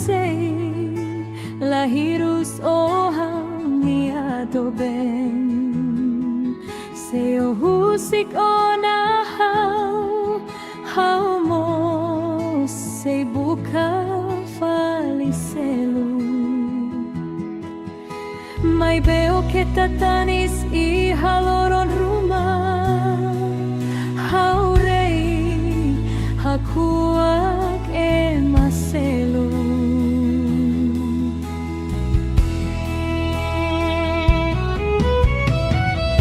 sei lahirus oham niado ben seo husik ona hau mo sei buka falicelu mai veo que tatanis y haloron rumah hau rei hakuak emaselu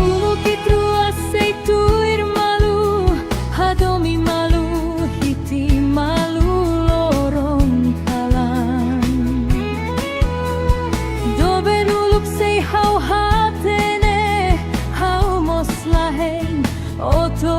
ulu kitrua seituir malu hadomi malu hiti malu loron kalan doben uluk sei hau hatene hau moslahen oto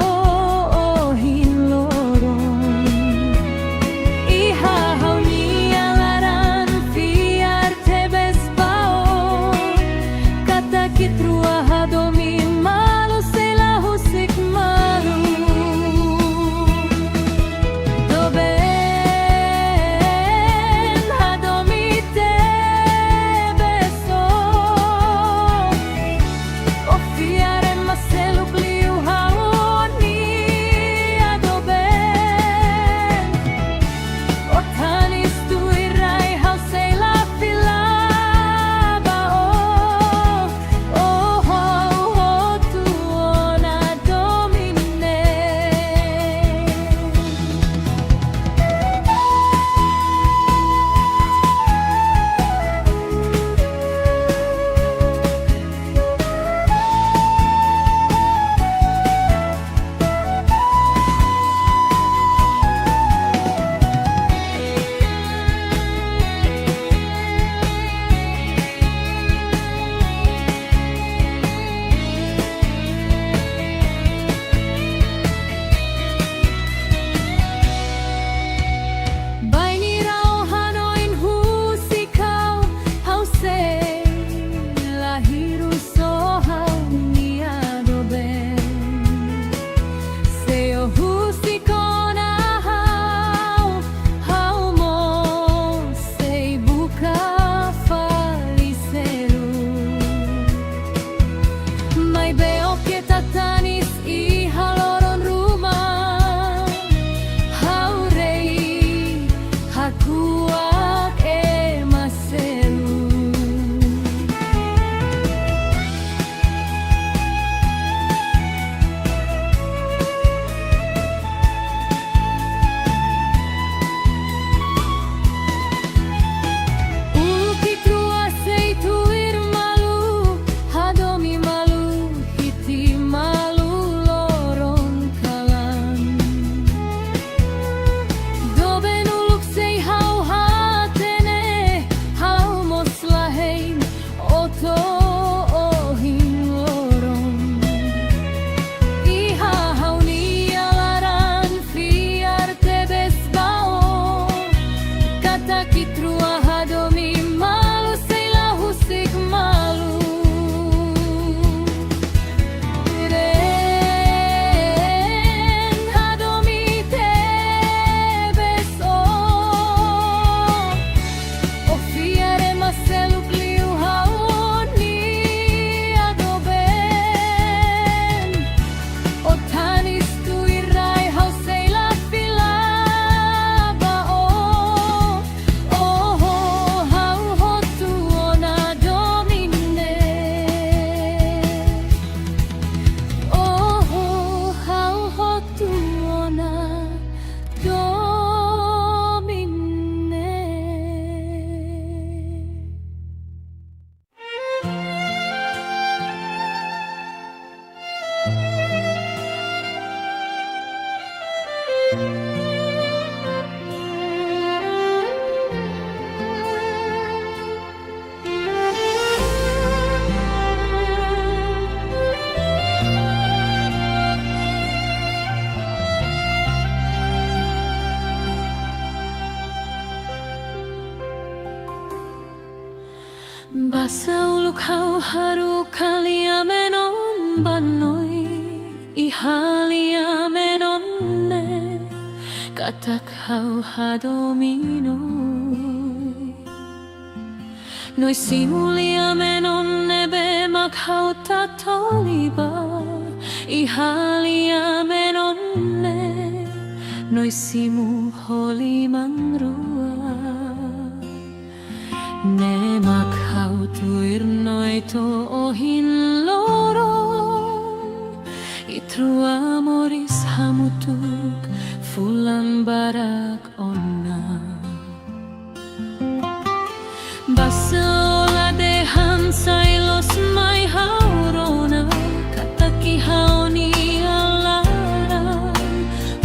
Basauluk hau haru kalia menon banoi ihalia menonne katak hau hadomino Noi simuliamme onnebe makhautta toliba, ihaliamme onne. Noi simu holimangrua. Ne makhautuirnoito ohin loron, itrua moris hamutuk fulan barak onna. Basa ola dehan sailos mai haurona, kataki haoni alara,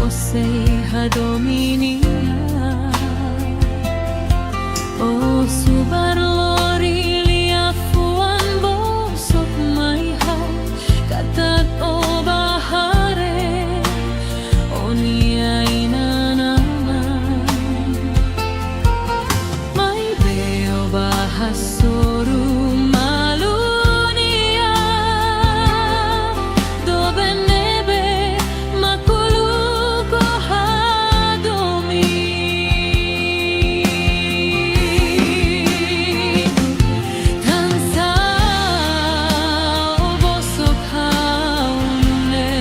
osei hadominia. O subar lori liafuan bosok mai hau, katat o bahare, onia inanaman. Mai beo bahasoru malunia, dobe nebe makuluko hadomi. Tansa o bosok haune,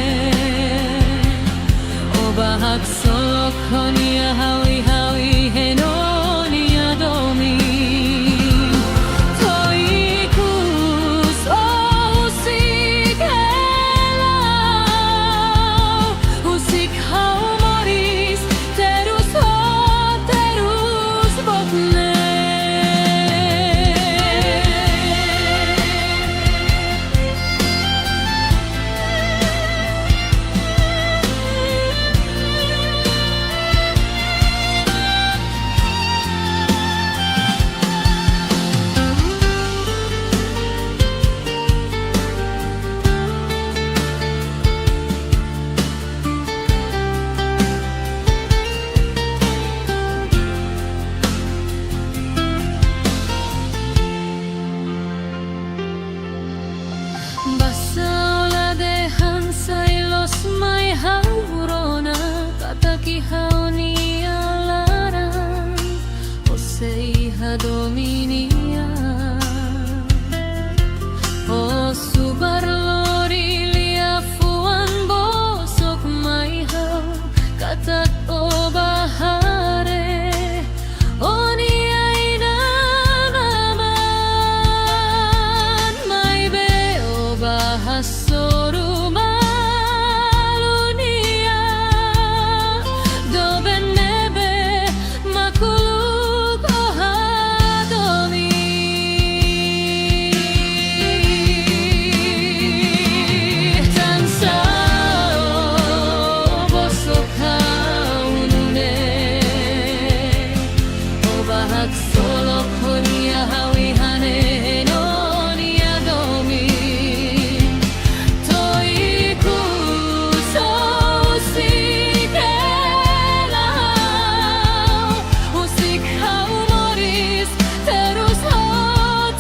o bahak solok honia hawi hawi henonia domi. Toikus o usik helau, usik hau moris, terus ho terus botne. Basa ola dehan sailos mai haurona, kataki haoni alaran, osei hadominia. O subar lori liafuan bosok mai hau, katat o bahare, onia inanaman. Mai beo bahasoru malunia, dobe nebe makuluko hadomi. Tansa o bosok haune, o bahak solok honia hawi hane henonia domi. Toikus o usik helau, usik hau moris, terus ho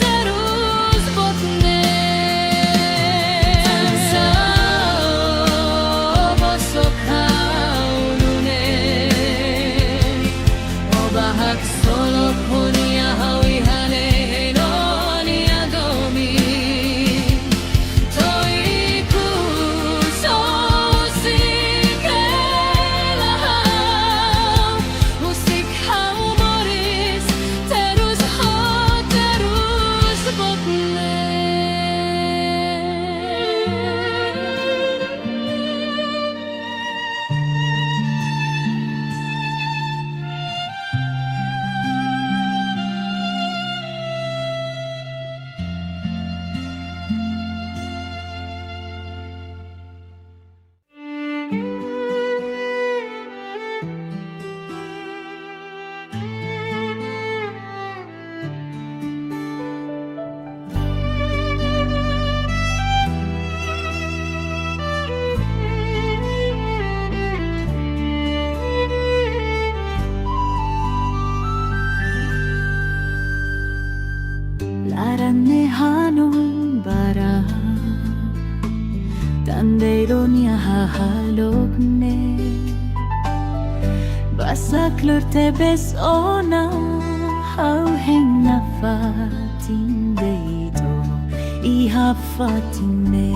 terus botne. Tansa o bosok haune, o bahak solok honia hawi hane henonia domi. Toikus o usik helau, usik hau moris, terus ho terus botne. Laranne hanon bara, tandeironia hahalogne. Basaklur tebes ona hauheng nafatin dito ihafatin me.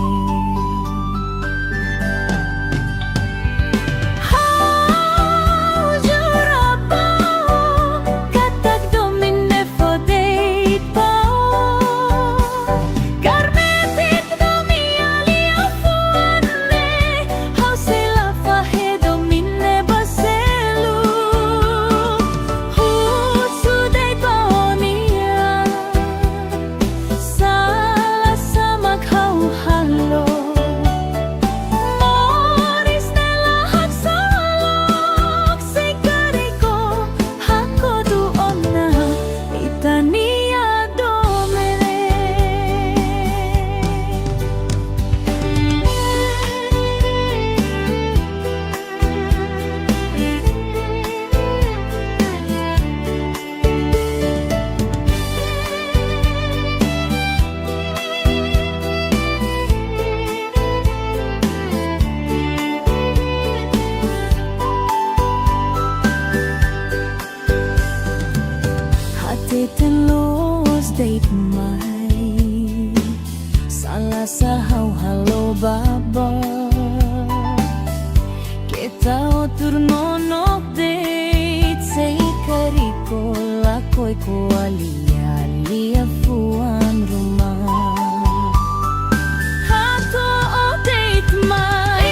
Los date mai salah sahau halo baba kita otur nonok date say kariko lakoy ko alia fuan rumah hato o date mai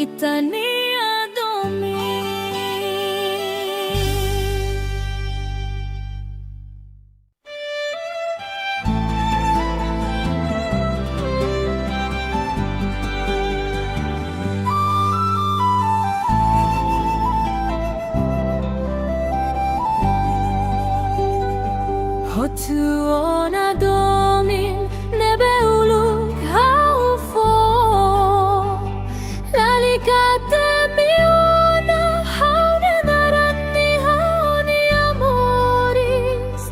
Itania Domi. Hotuona Domi nebe uluk haufo Lalikate miuna haune narani hauni amoris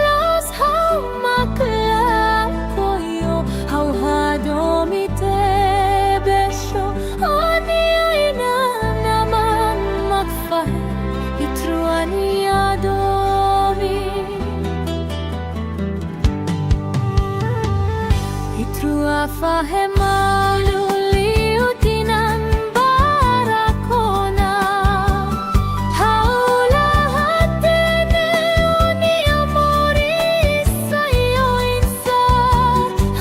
Los hau makla koyo hau hadomi te besho Oni aina naman makfah itruani adomi Itru afahemalu liutinan barakona Haula hatene uni amoris sayo insa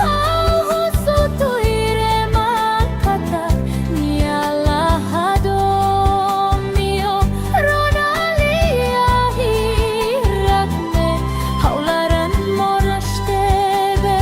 Hau husutu ire makata niala hadomio Ronalia hirakme haularan morashtebe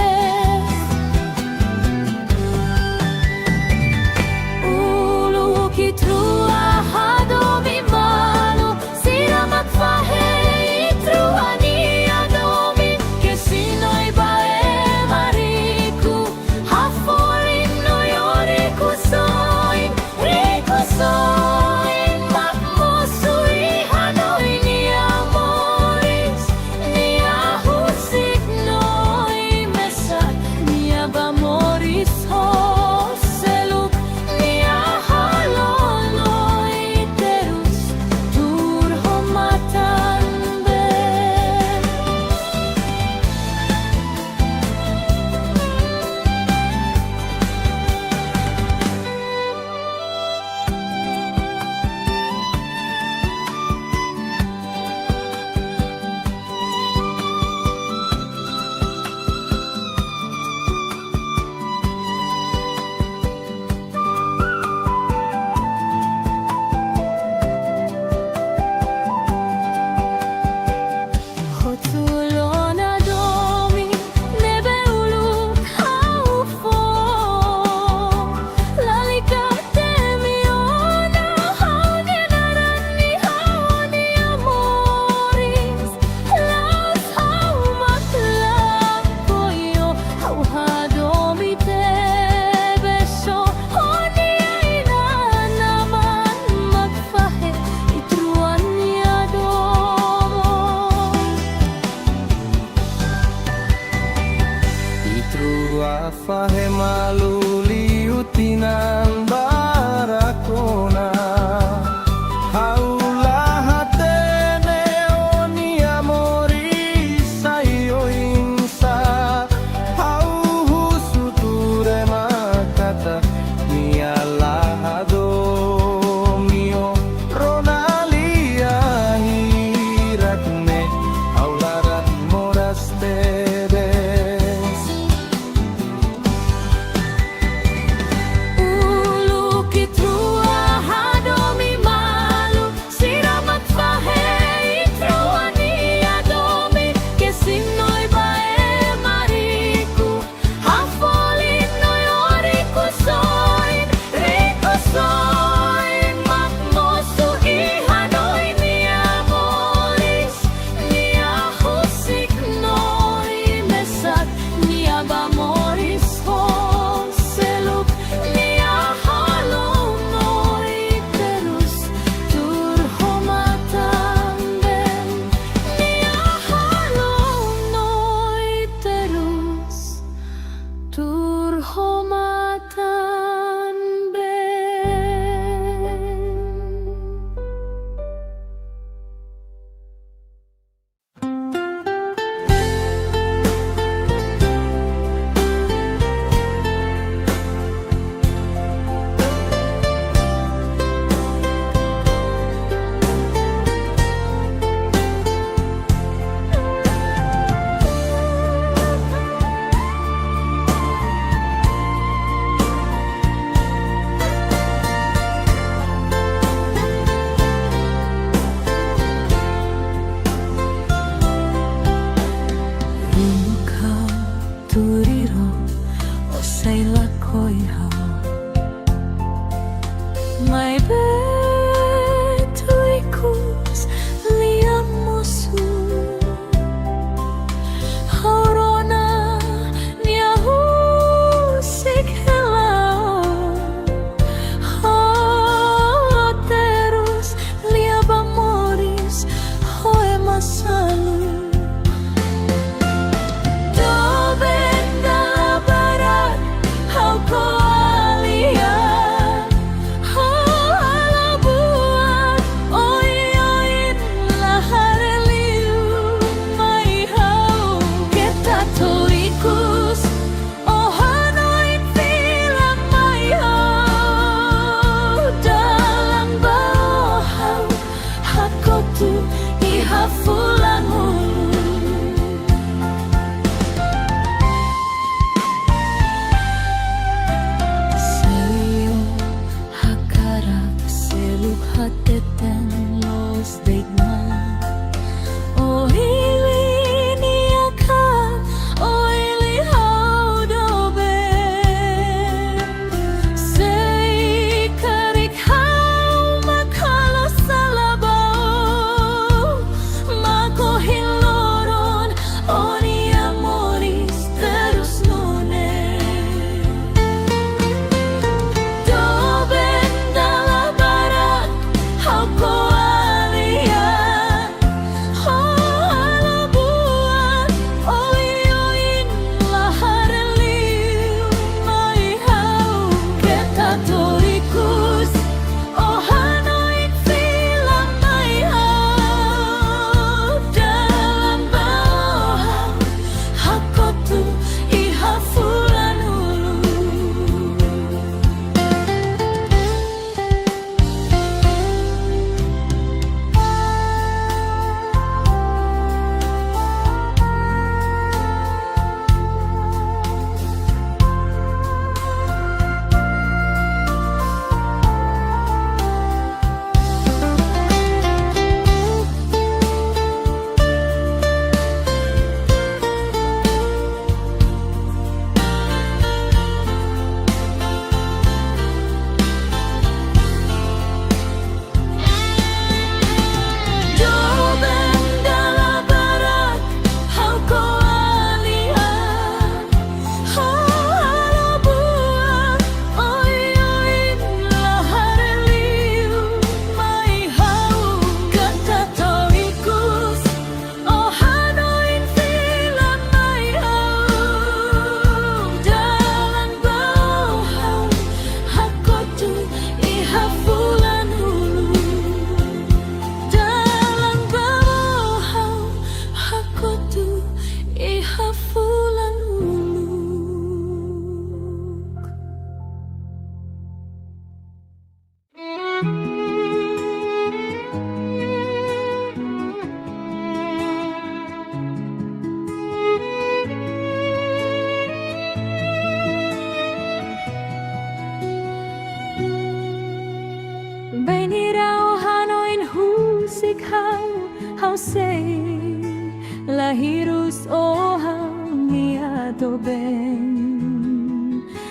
husei lahirus ohang iadoben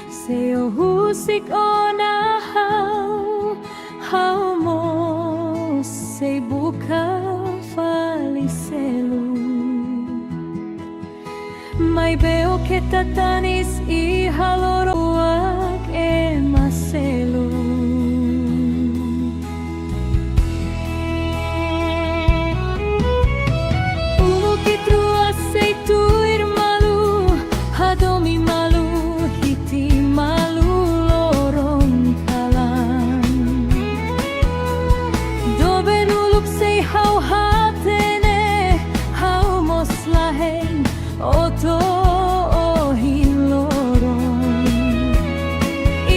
seo husik onahau hau mo sei buka faliselu mai beo ketatanis I haloroak emaselu tuir malu, hadomi malu, hiti malu lorong kalan. Doben uluk sei hau hatene, hau mos laheng, oto ohin lorong.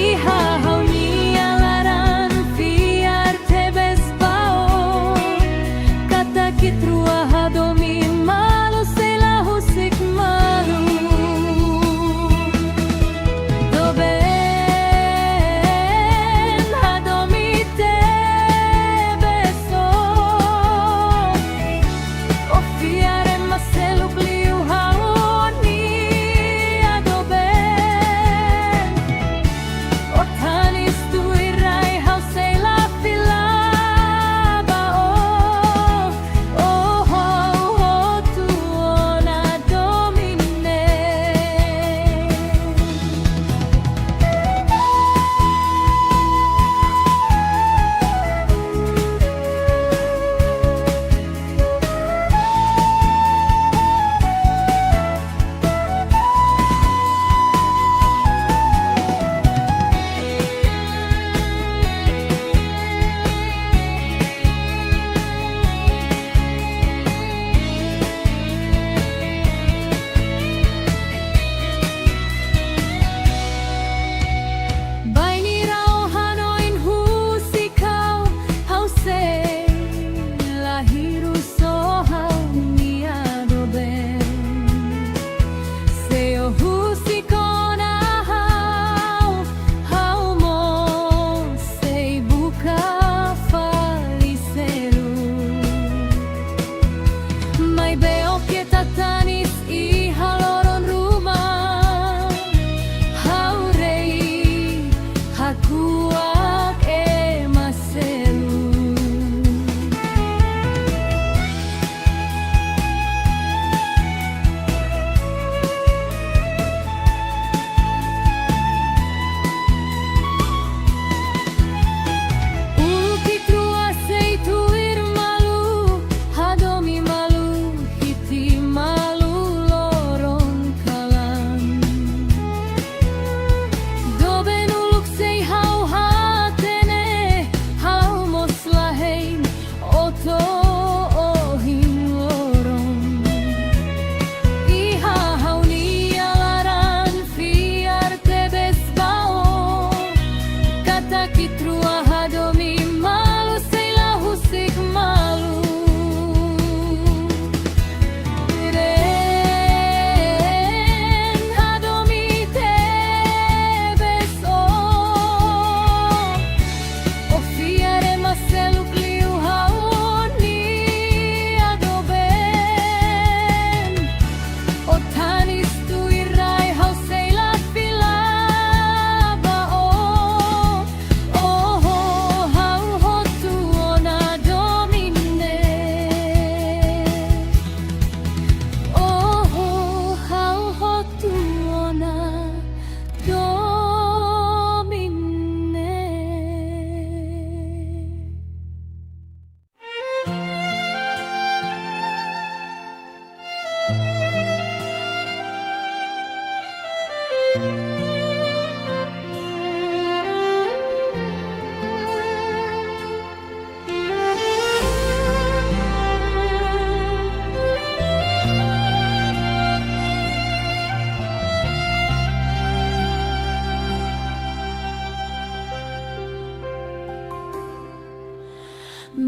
Iha hau ni alaran, fiar tebes bao, kata kitrua hadomi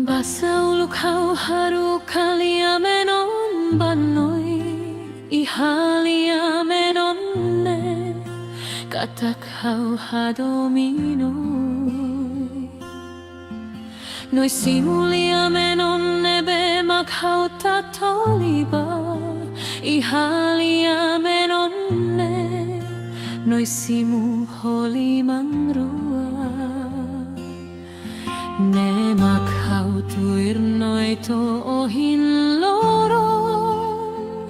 Basauluk hau haru kalia menon banoi ihalia menonne katak hau hadominoi noi simulia menonne be kautta toliba ihalia menonne noisimu holi mangrua ne makhautuir noito ohin lorong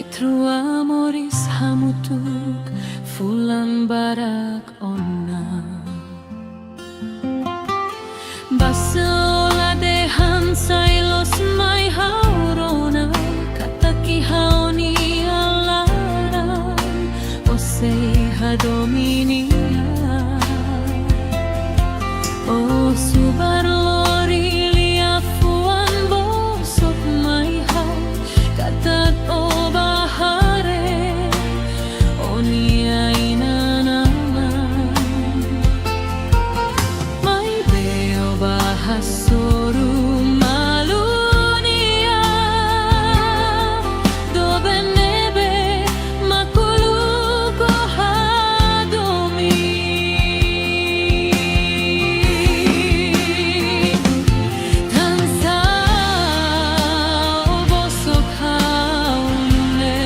itrua moris hamutuk fulan barak onna basola de hansailos mai haurona kataki haoni alara oseha dominia o subar lori liafuan bosok mai hau katat o bahare onia inanama mai beo bahasoru malunia dove nebe makuluko hadomi tansa bosok haune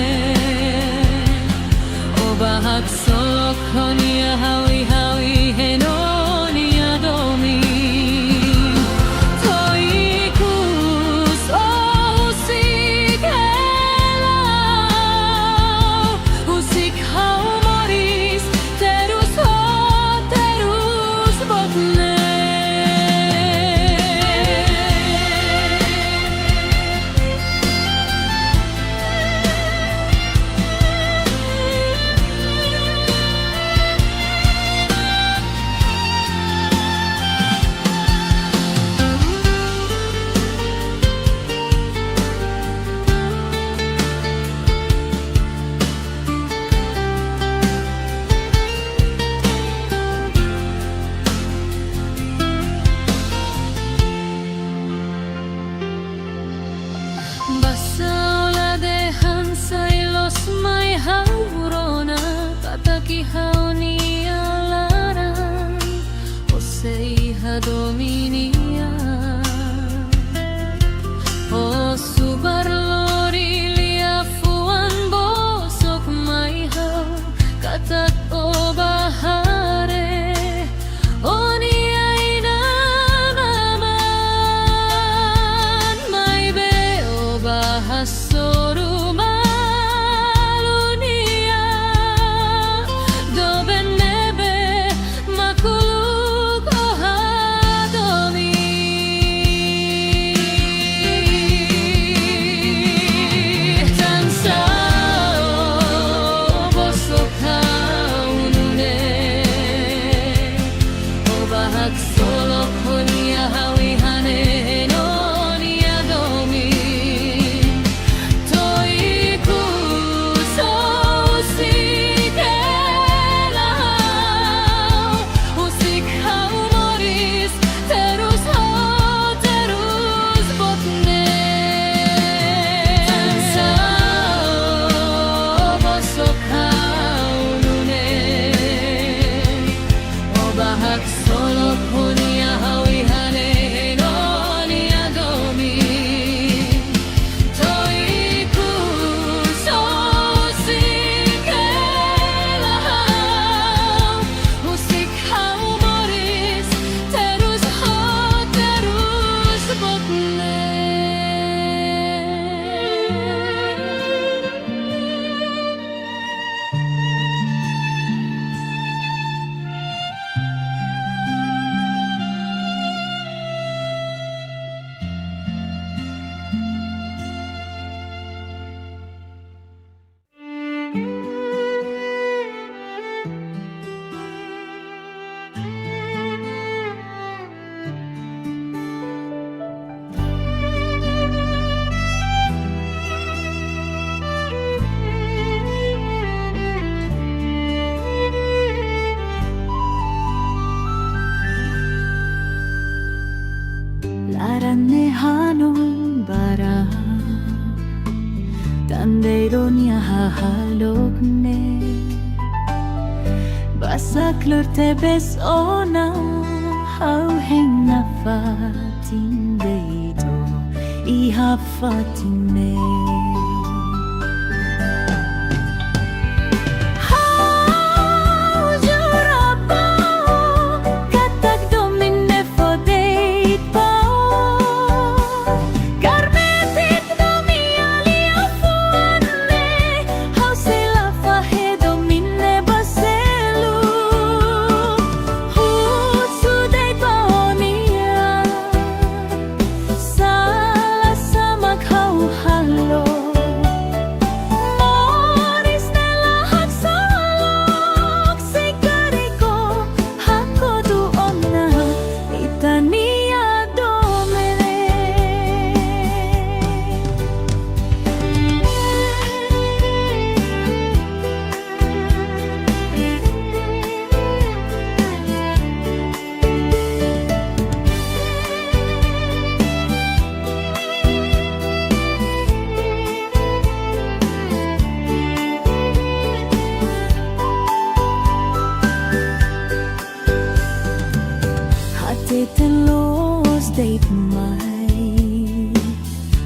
o bahak solokonia hawi hawi henonia domi basola de hansailos mai haurona kataki haoni alara oseiha dominia o subar lori liafuan bosok mai hau katat o bahare onia inanaman mai beo bahasoru malunia dove nebe makuluko hadomi tansa bosok haunune o bahak solokonia hawi hane nonia domi Laranne hanon bara Tanderonia hahalogne Basaklur tebes ona Hau heng nafatin deito ihafatime. Telos date mai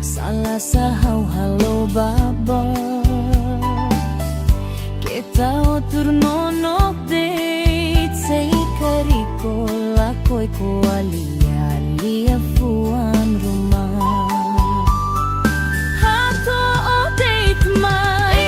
salah sahau halo baba kita otur nonok date say kariko lakoy ko alia fuan rumah hato o date mai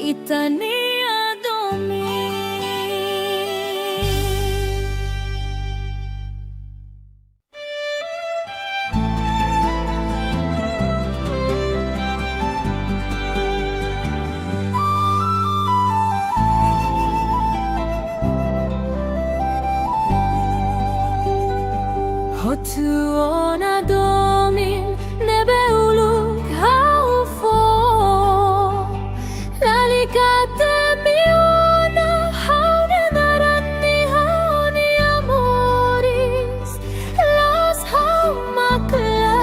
Itania Domi. Hotuona Domi nebe uluk haufo Lalikate miuna haune narani hauni amoris Los hau makla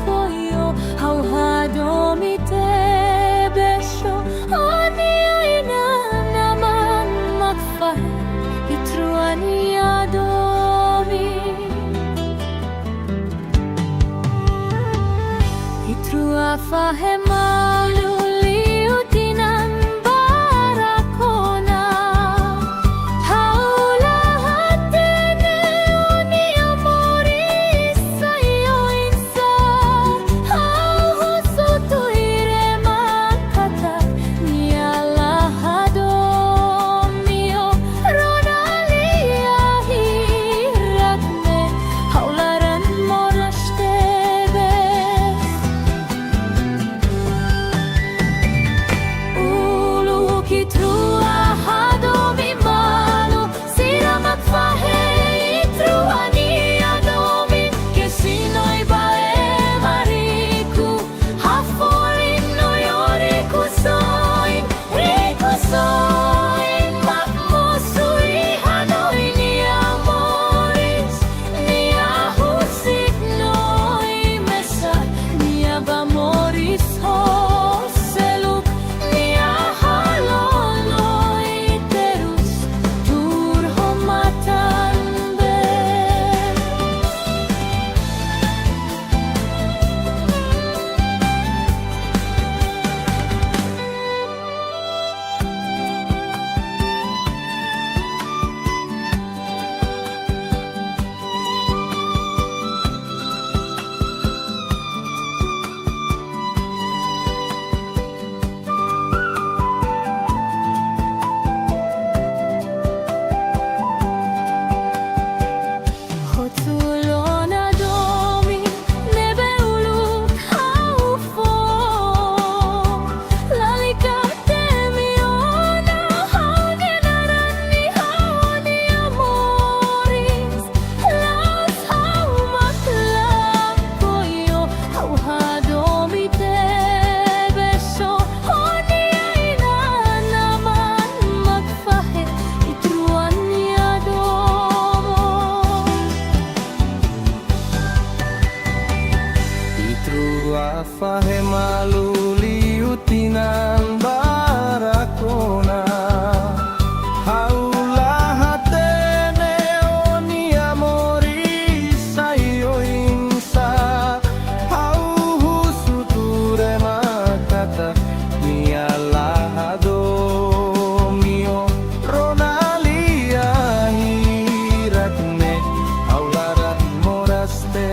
koyo hau hadomi te besho Oni aina naman makfah itruani adomi Itrua fahemalu liutinan barakona Haula hatene uni amoris sayo insa Hau husutu irema kata niala hadomio Ronalia hiratme haularan morash tebe Afahe malu liutinan barakona Haulah hatene oni amori sayo insa Hau husuture makata mialah do mio ronalia hiratne Haularat moraste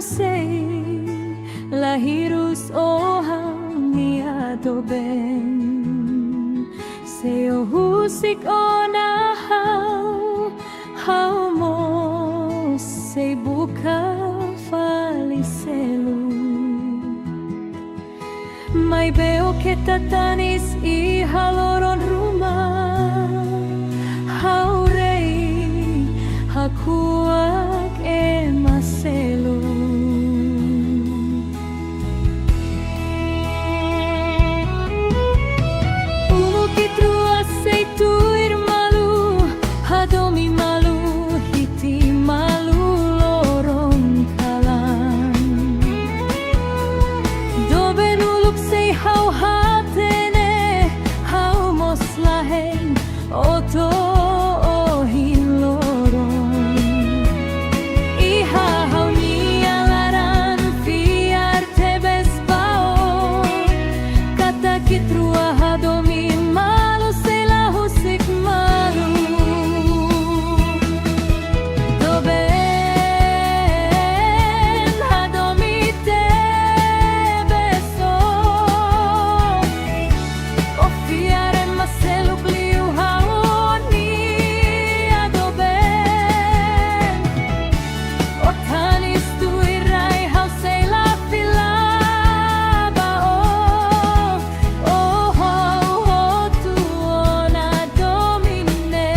sei lahirus ohang niadoben Seo husik onahau hau mo sei buka falicelu Mai beo kita tanis I haloron rumah Haurei hakuak emaselu Ulukit ruas seituir malu Hadomi malu hiti malu lorong kalan Doben uluk sei hau hatene hau moslaheng oto ohin lorong Iha hau nialaran fiar tebes bao Kata kitrua hadomi malu sela husik malu Doben hadomi tebeso O fiare maseluk liu haoni adoben O tanis tu irai hau sela filaba o ho tu ona domine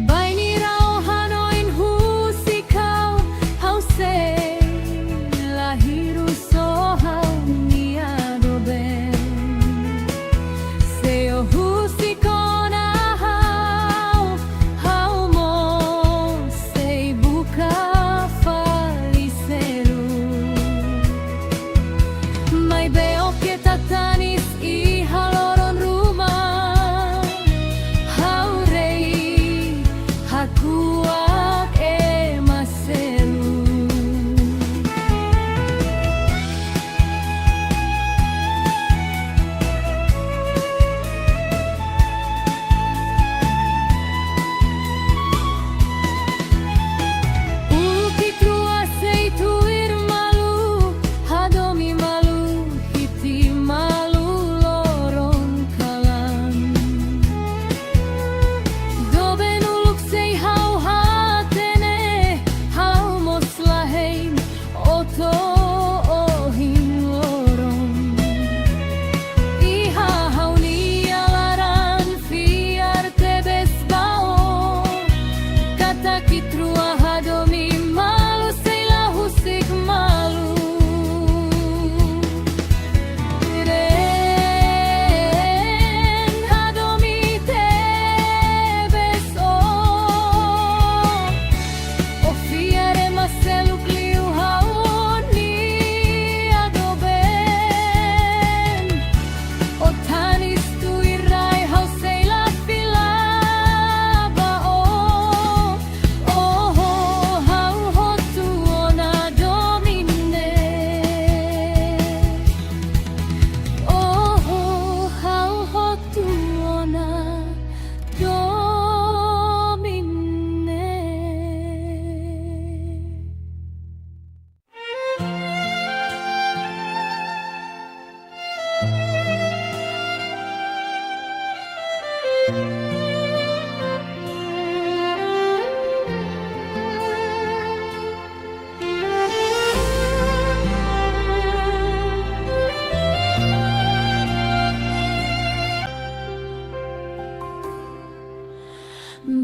Bai ni rau hanoin husikau hau sei lahirus ohau niadoben Seo husikona hau mo sei buka falicelu Mai beo kita tanis I haloron rumah Haurei hakuak emaselu Ulukit ruas seituir malu Hadomi malu hiti malu lorong kalan Doben uluk sei hau hatene hau moslahein oto ohin lorong Iha hau nialaran fiar tebes bao Kata kitrua hadomi malu sela husik malu Ren hadomi tebes o fiare maseluk liu haoni adoben O tanis tu irai hau sela filaba o hau hotu ona domine hau hotu ona domine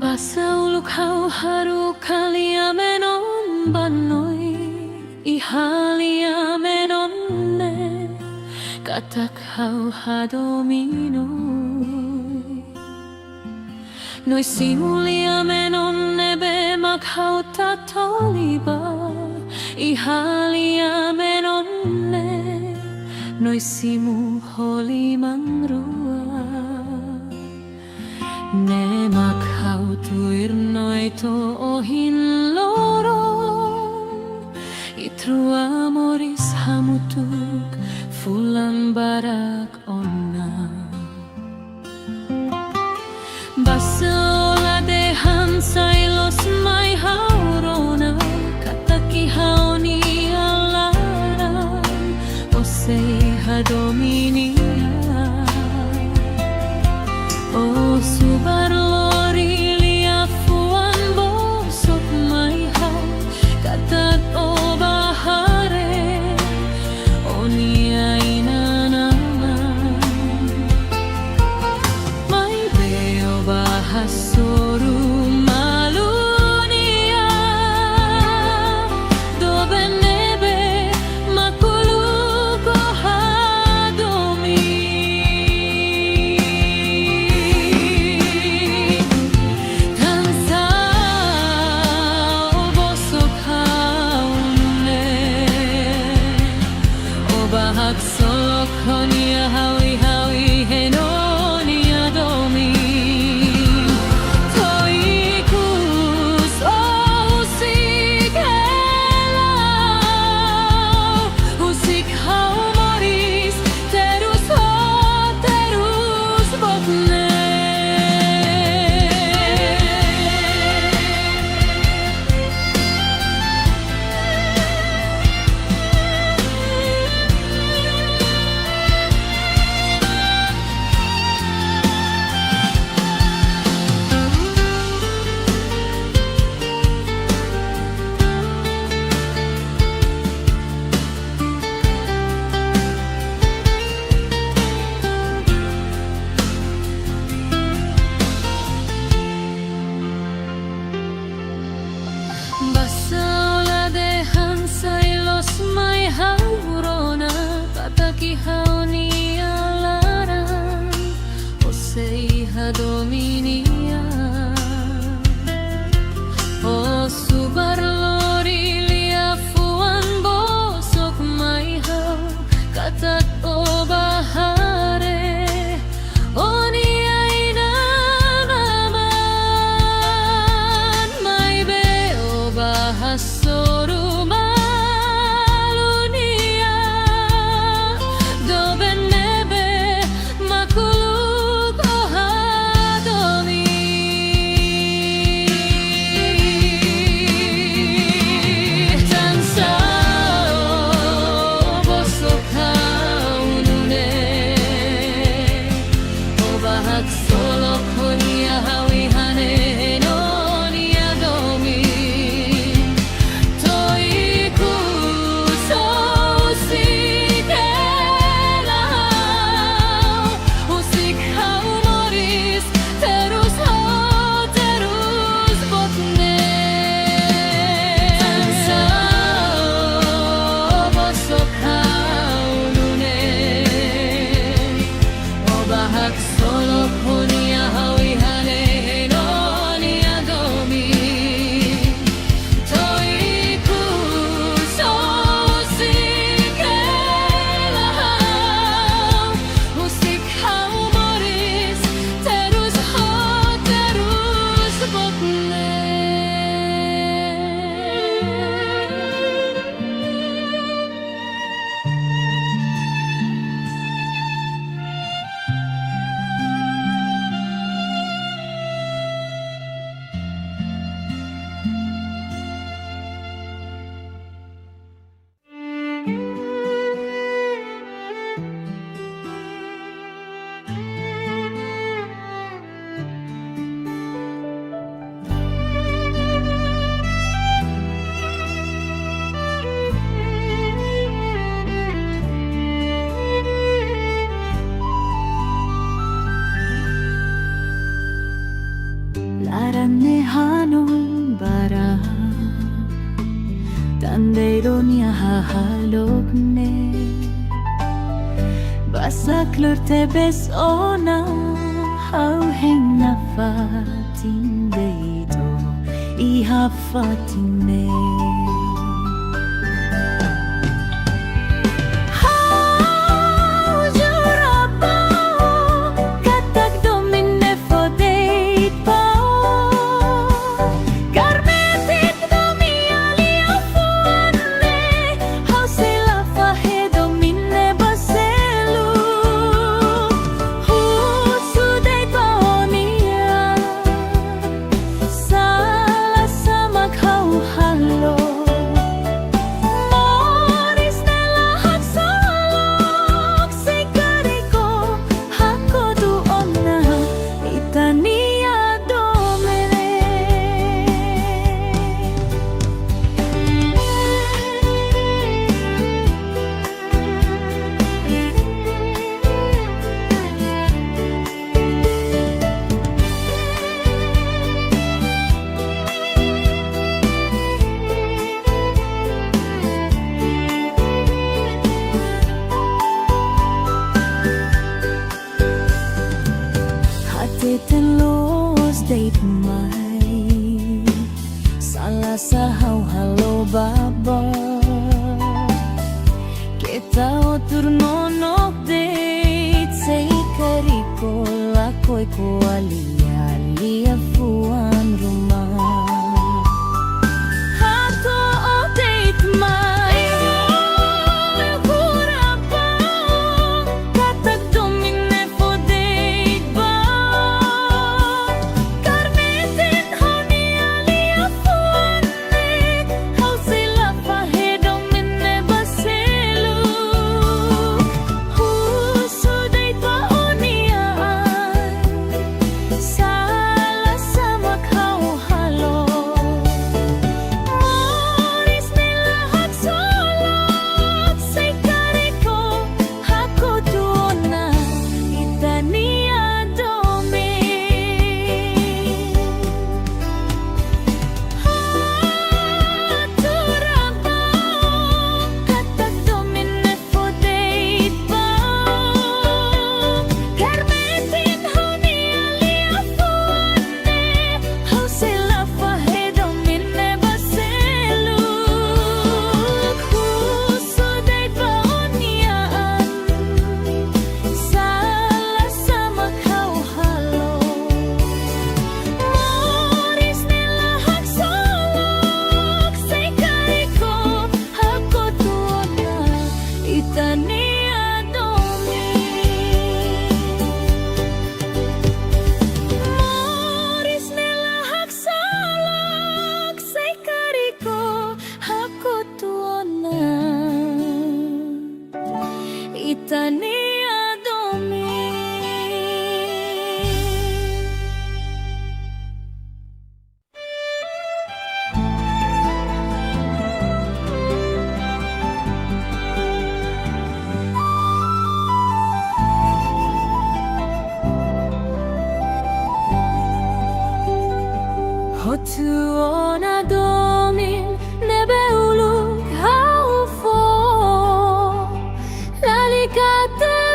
Basa uluk hau haru kalia menon banoi Ihalia menonne katak hau hadomino Noi simuliamme nonne makhautta toliba ihaliamme nonne noi simu holimangrua ne makhautuirnoito ohin loron itrua moris hamutuk fulan barak onna Basola de hansailos mai haurona kataki haoni alara osei hadominia o subarlori liafuan bosok mai ha katat o bahare onia inana Hasoru malunia dove nebe makuluko hadomi tansa obosok haune obahak solokonia hawi hawi henoni adomi Basola de hansailos mai haurona pataki haoni alaran osei hadominia o subarlori liafuan bosok mai hau katat o bahare onia inanaman mai beo Hasoru malunia dove nebe makuluko hadomi tansa bosok haunune obahak solokonia hawi hane noni adomi Laranne hanon bara Tanderonia hahalogne Basaklur tebes ona Hauheng nafati tindeito I hafatine Telos date mai Salah sahau halo baba Kita otur nonok date Say kariko lakoy ko alia fuan rumah Hato o date mai Itania Domi Hotuona Domin nebe uluk haufo Lalikate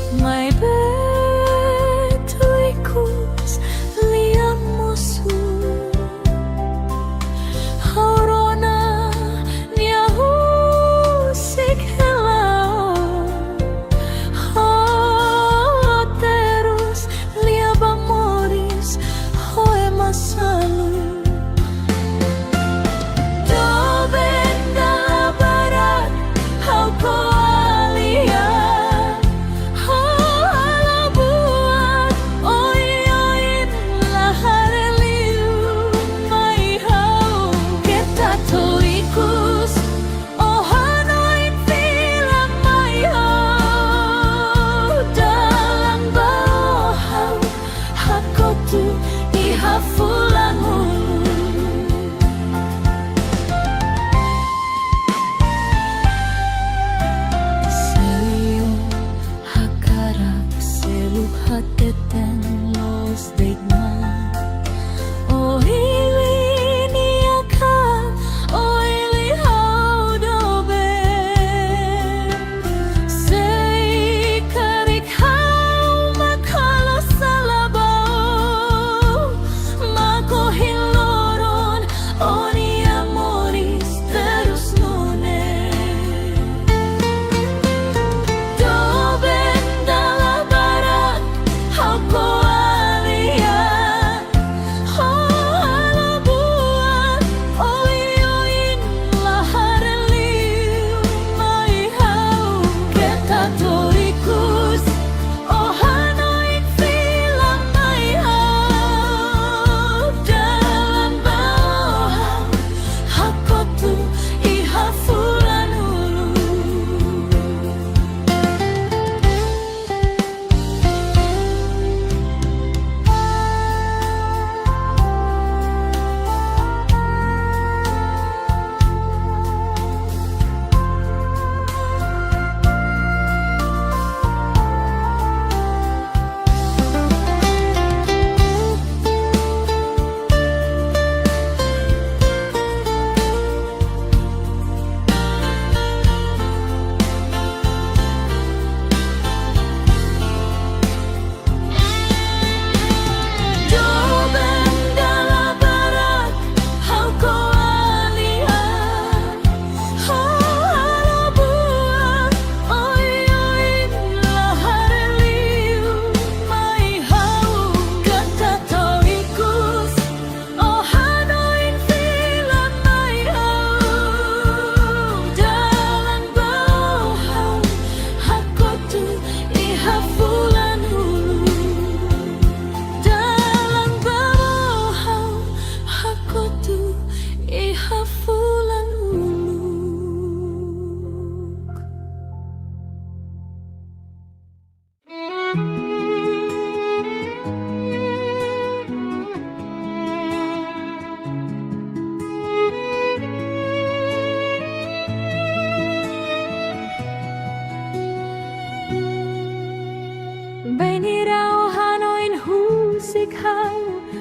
May betuikus liam musu Aurona nia husik helao Terus liab amoris hoe masalu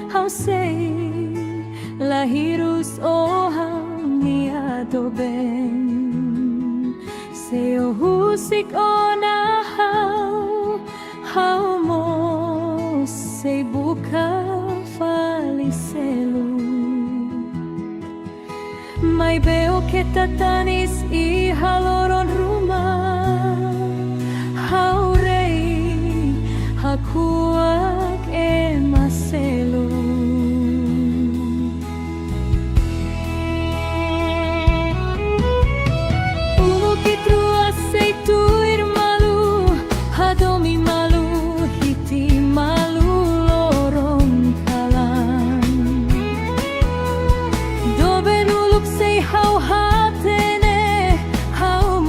Hau sei lahirus ohau niado ben Seo husik ona hau mo sei buka falicelu Mai veo que tatanis I haloron rumah Hau rei hakuak maselu Seituir malu, hadomi malu, hiti malu lorong kalan. Doben uluk sei hau hatene, hau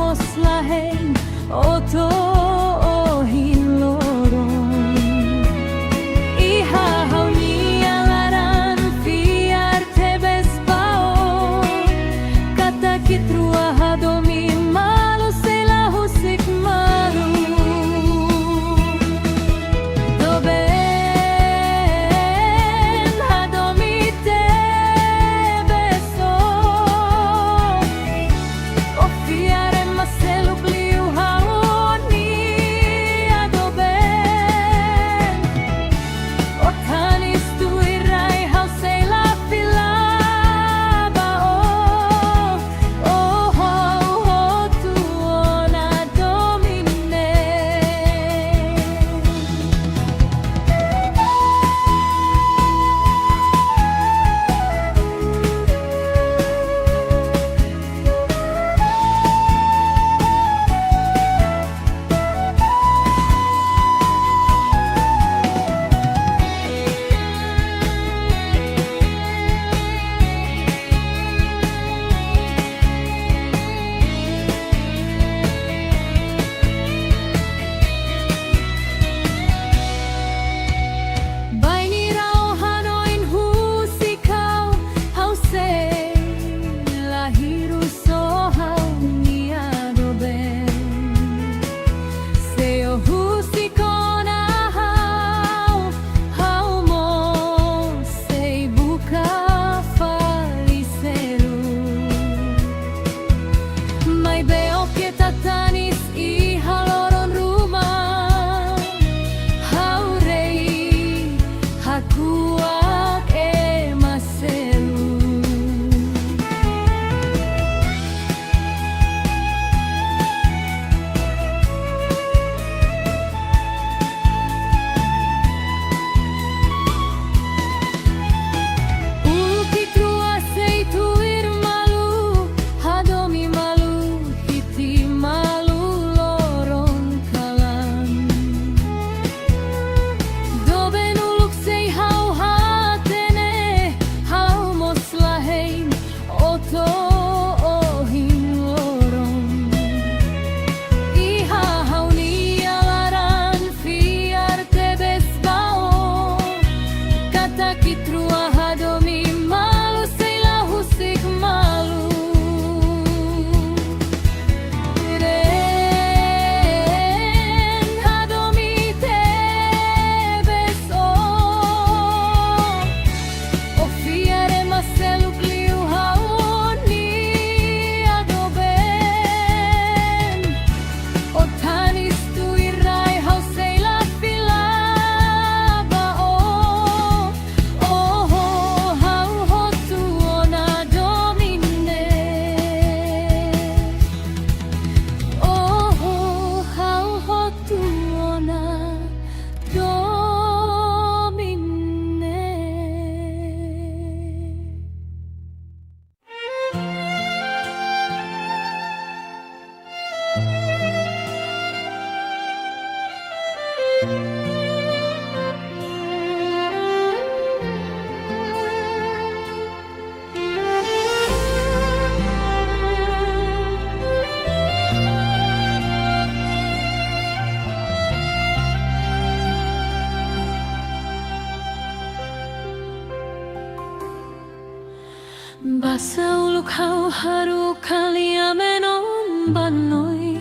Basa ulu kau haru kalia menon banoi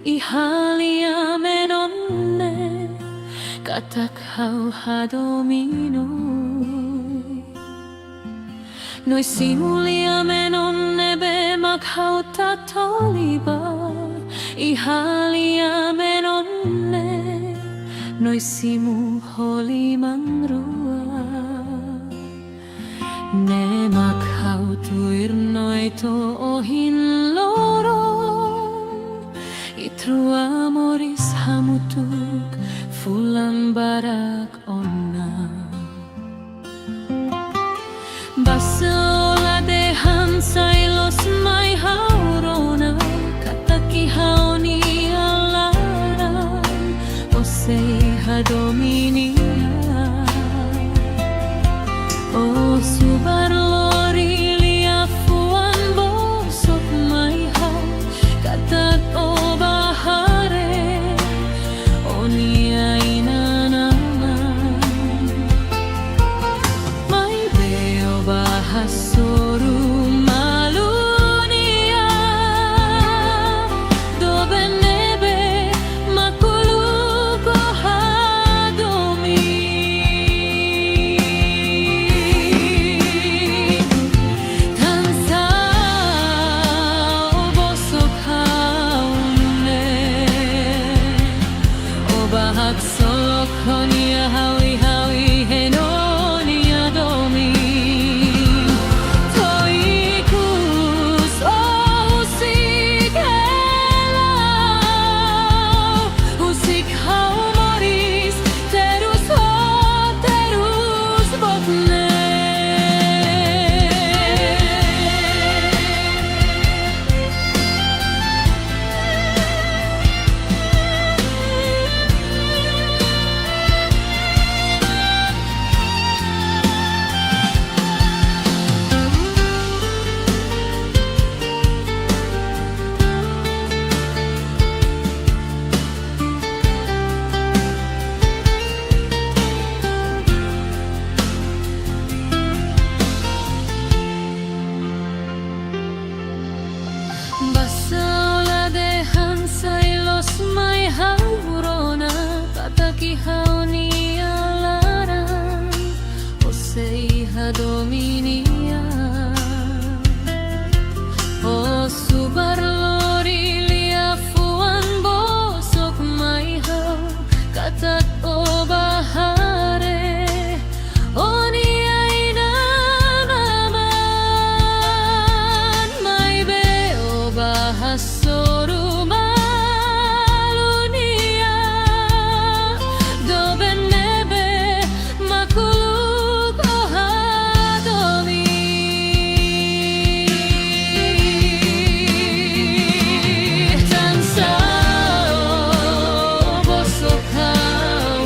ihalia menonne kata kau hadominoi noi simulia menonne be makau tatoliba ihalia menonne noi simu holi mangrua ne makau tuir noi to ohin lorong itru amoris hamutuk fulan barak onna basola de hansai los mai haurona kataki haoni alara osei hadominia oh subar lori liafuan bosok mai hau katat o bahare onia inanama mai beo bahasoru malunia do benebe makulu hadomi bahag solok honia hawi hawi henonia domi toikus usik helau usik hau moris terus botne basola de hansai los mai haurona pataki haoni alara osei hadominia o subar lori liafuan bosok mai hau katat o bahare onia inanaman mai beo bahasoru malunia do benebe makulu hadomi tansao bosok hau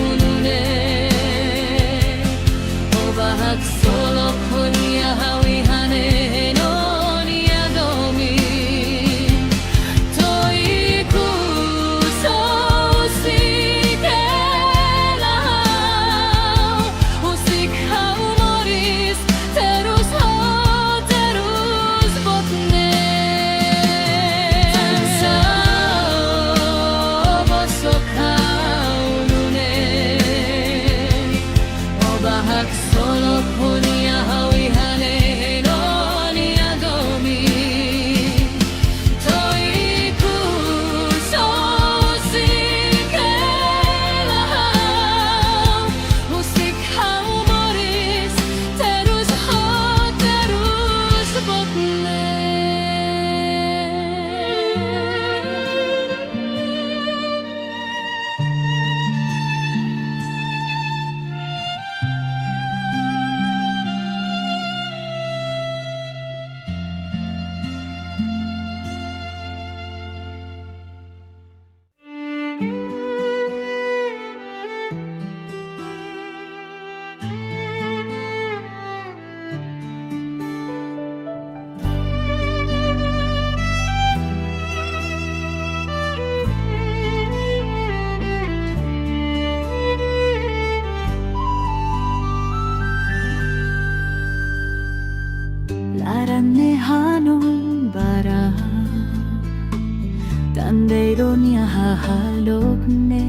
hahalokne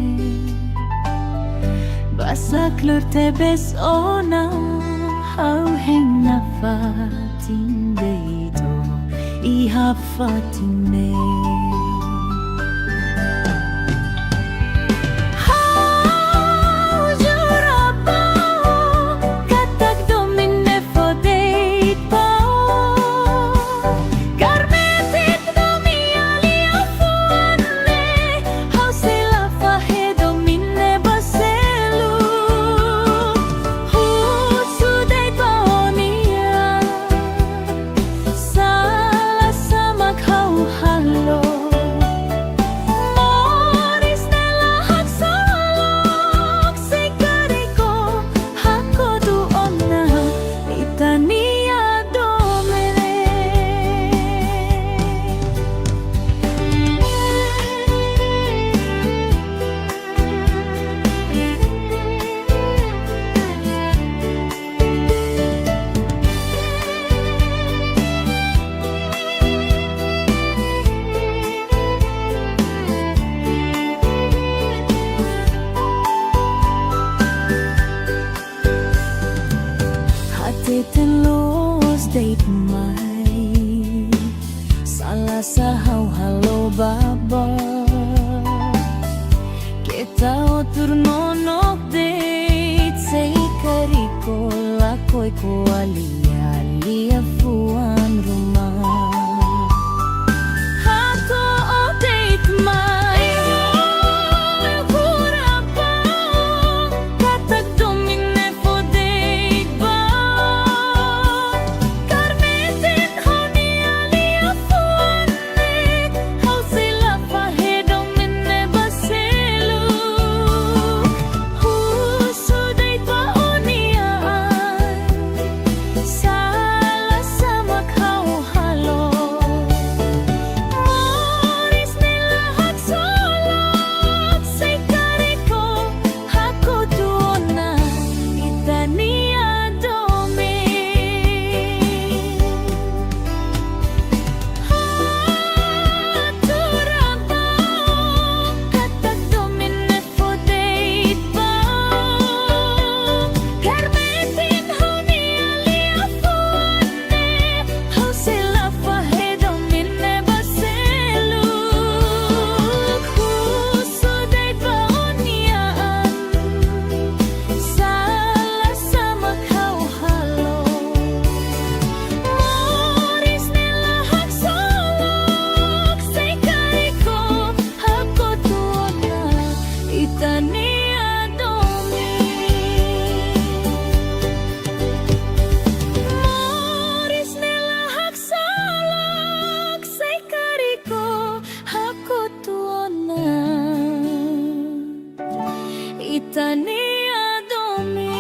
Basaklur tebes ona Hauheng nafatin deito Ihafatine Los date mai Salah sahau halo baba Kita otur nonok date Say kariko lakoy ko alia fuan rumah Hato o date mai Itania Domi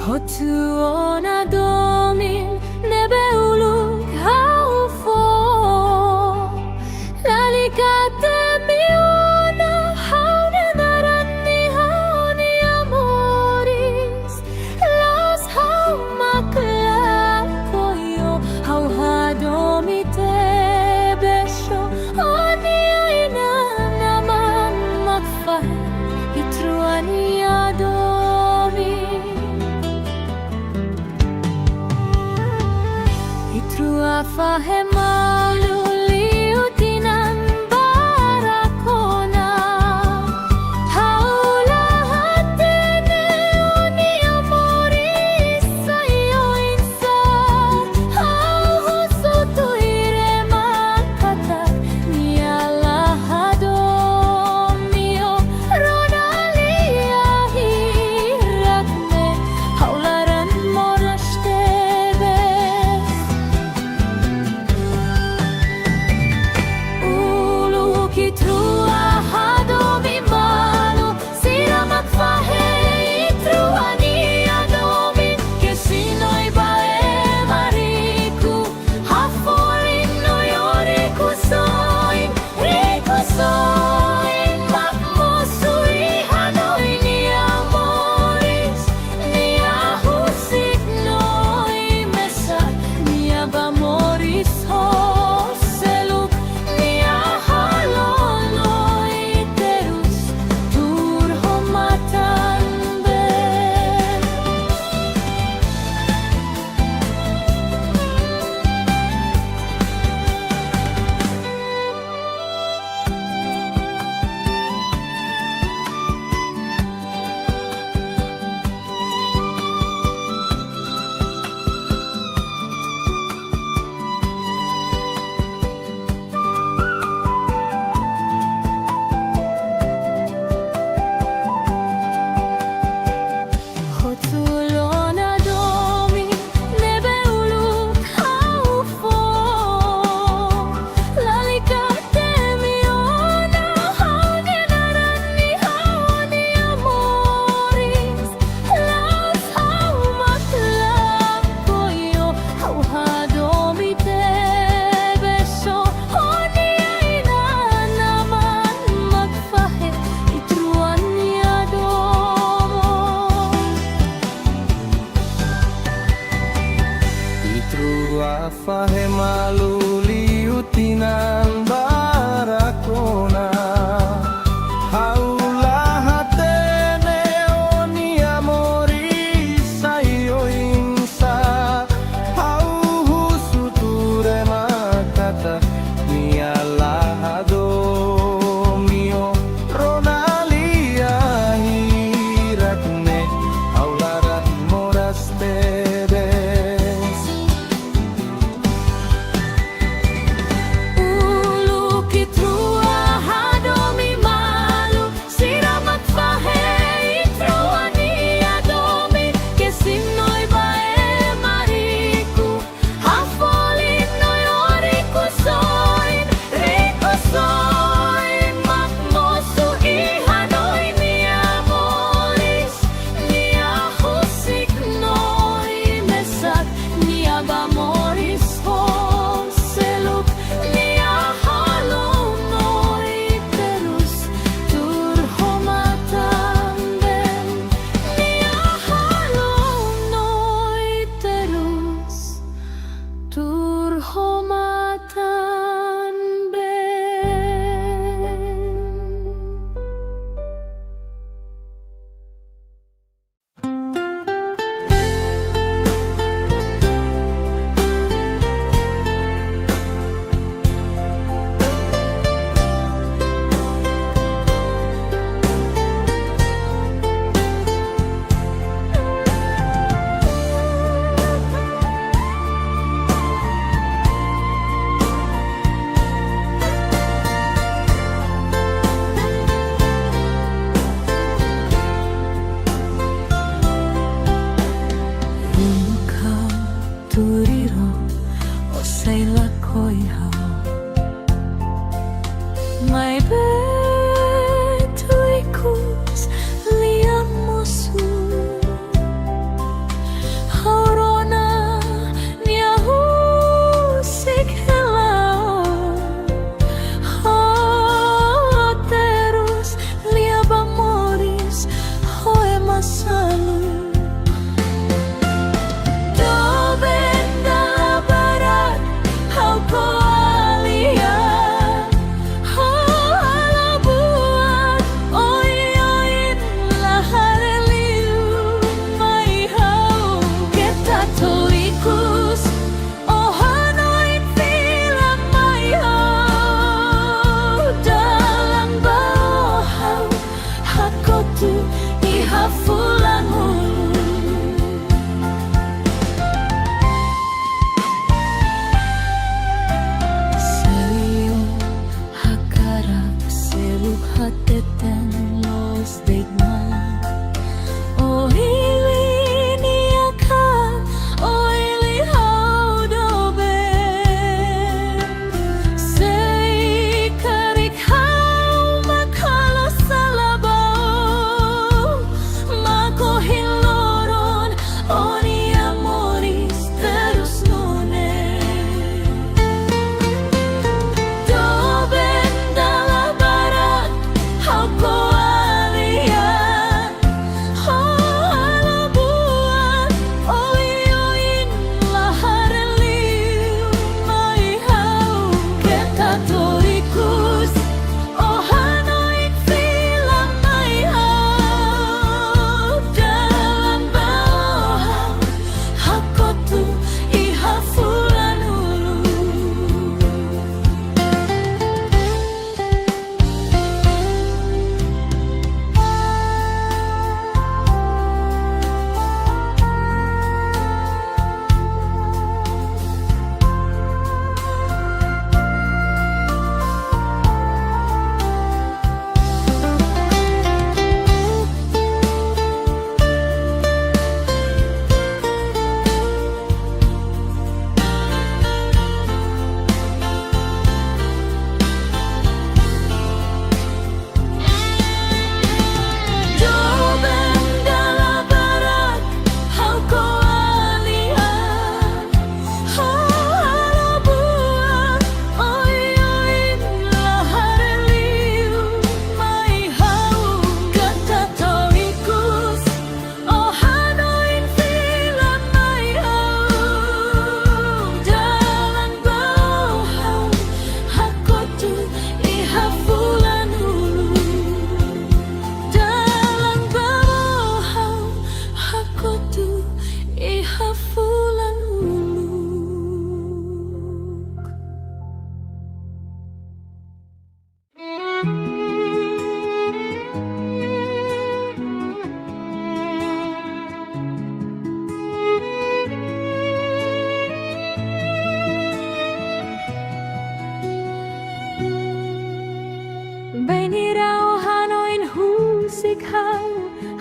Hotuona Domi Nebe uluk haufo Lalikata May betuikus liamosu Haurona nia husik helao Terus liaba moris hoe masalu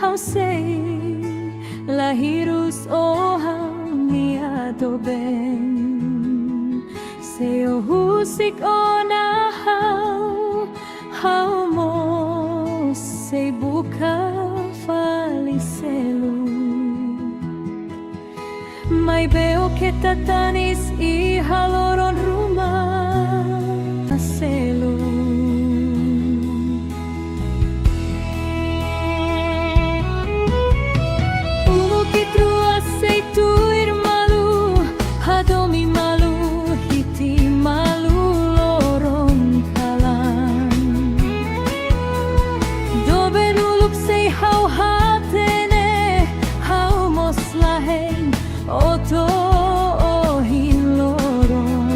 Hau sei lahirus o hau niado ben Seo husik o na hau mo sei buka falicelu Mai beo que tatanis I haloron rumah selu Hadomi malu, hiti malu lorong kalan Dobe nuluk say hau hatene Hau mos lahen oto ohin lorong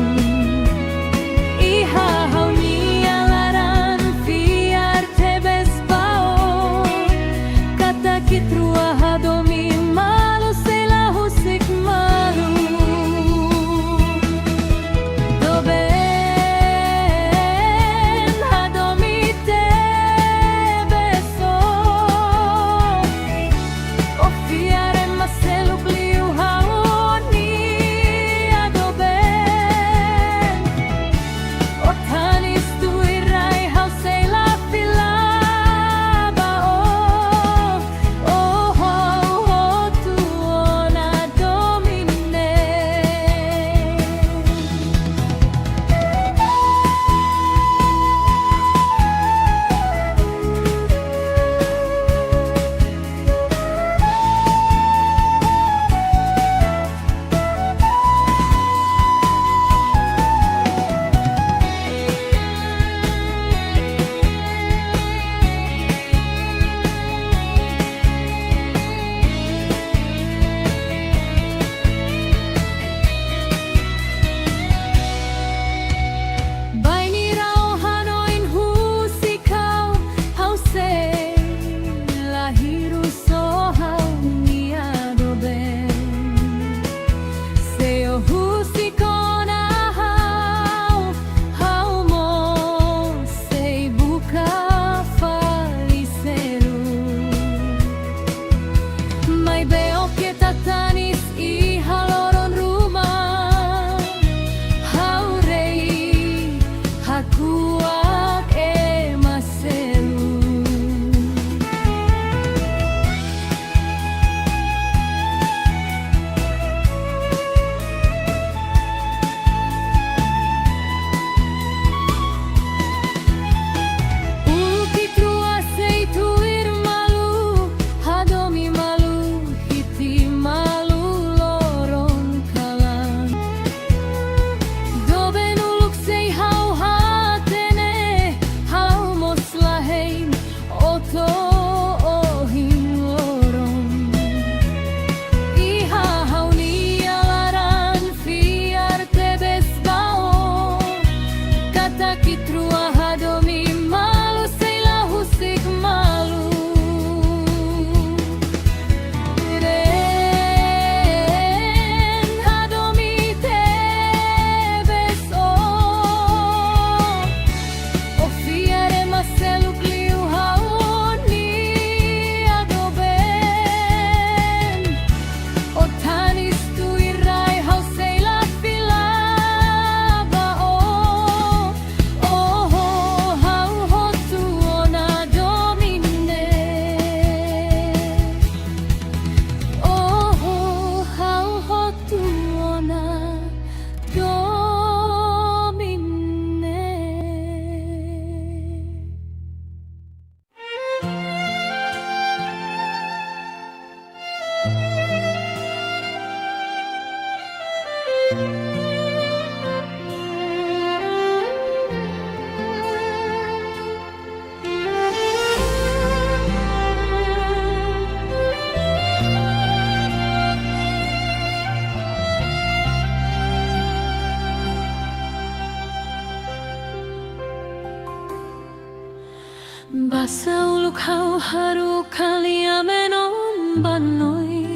Basa uluk hau haru kalia menon banoi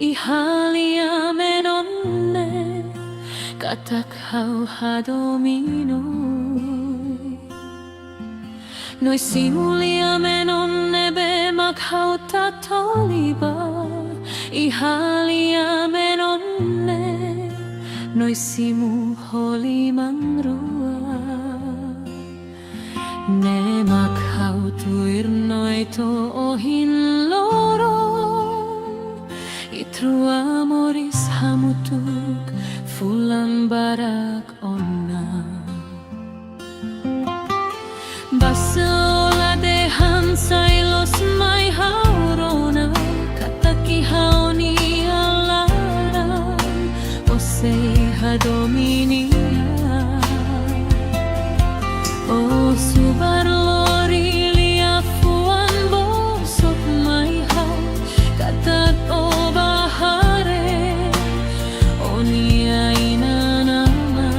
ihalia menonne katak hau hadominoi noi simulia menonne be mak hau tatoliba ihalia menonne noi simu holi mangrua ne mak hau tuir noi to ohin lorong itrua moris hamutuk fulan barak onna basola de hansai los mai haurona kataki haoni alara osei hadominia o subar lori lia fuan bosok mai hau katat o bahare onia inanama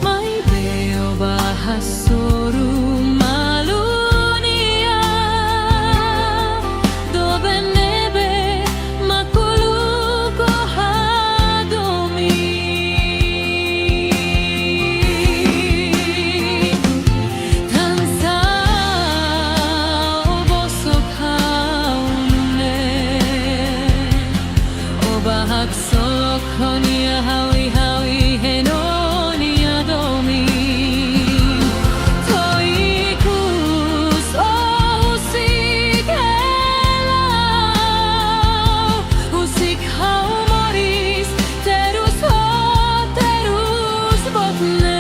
mai beo bahasoru malunia do benebe makuluko hadomi tansa o bosok haune o bahak solok honia hawi hawi henonia domi toikus o usik hau moris terus ho terus botne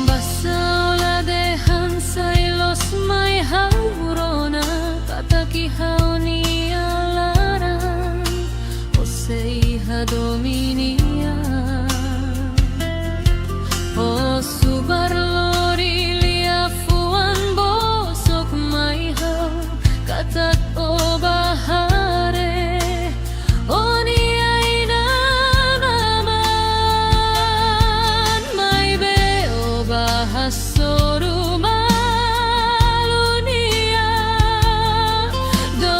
basola de hansai los mai haurona kataki haoni alara osei hadominia o subar lori lia fuan bosok mai hau katat o bahare onia inanaman mai beo bahasoru malunia do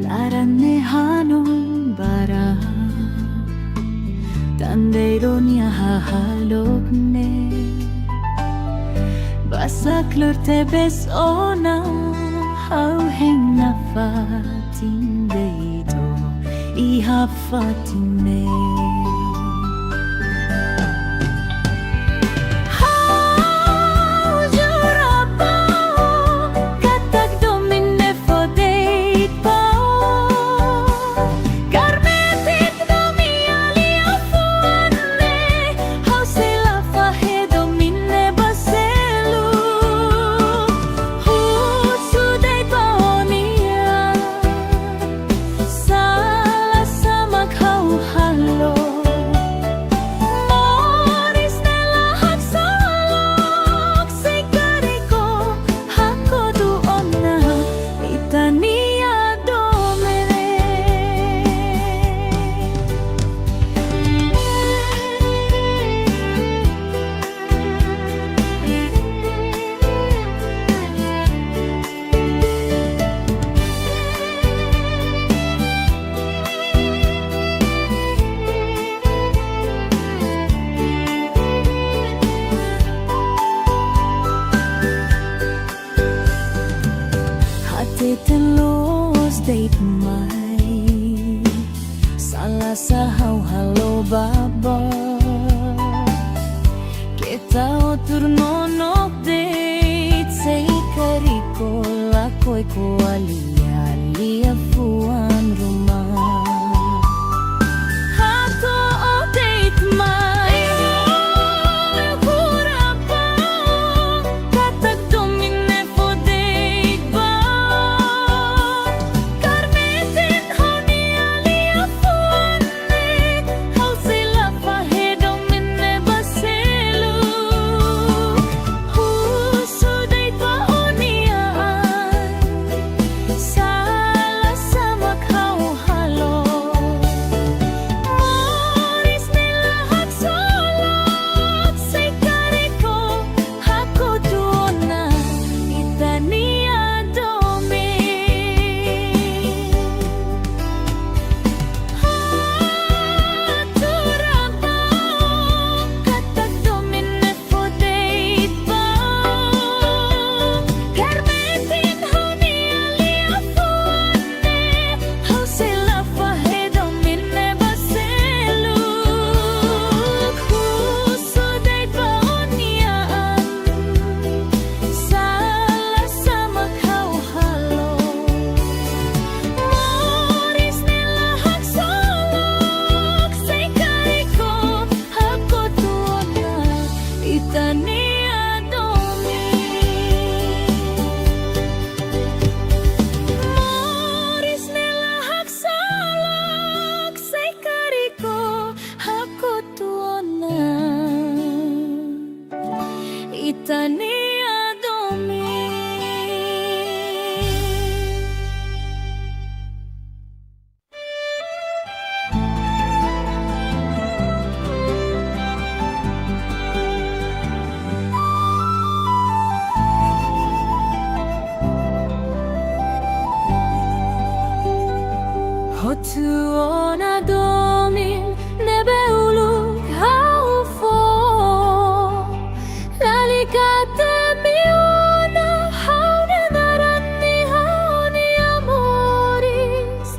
Larane hanon bara Tandeiro niya hahalokne Basaklur tebes ona Hauheng na fatinde ito Iha fatime Los date mai Salah sahau halo baba Kita otur nonok date Say kariko lakoy ko alia fuan rumah Hato o date mai Itania Domi Hotuona Domi nebe uluk haufo Lalikate miona haune narani hauni amoris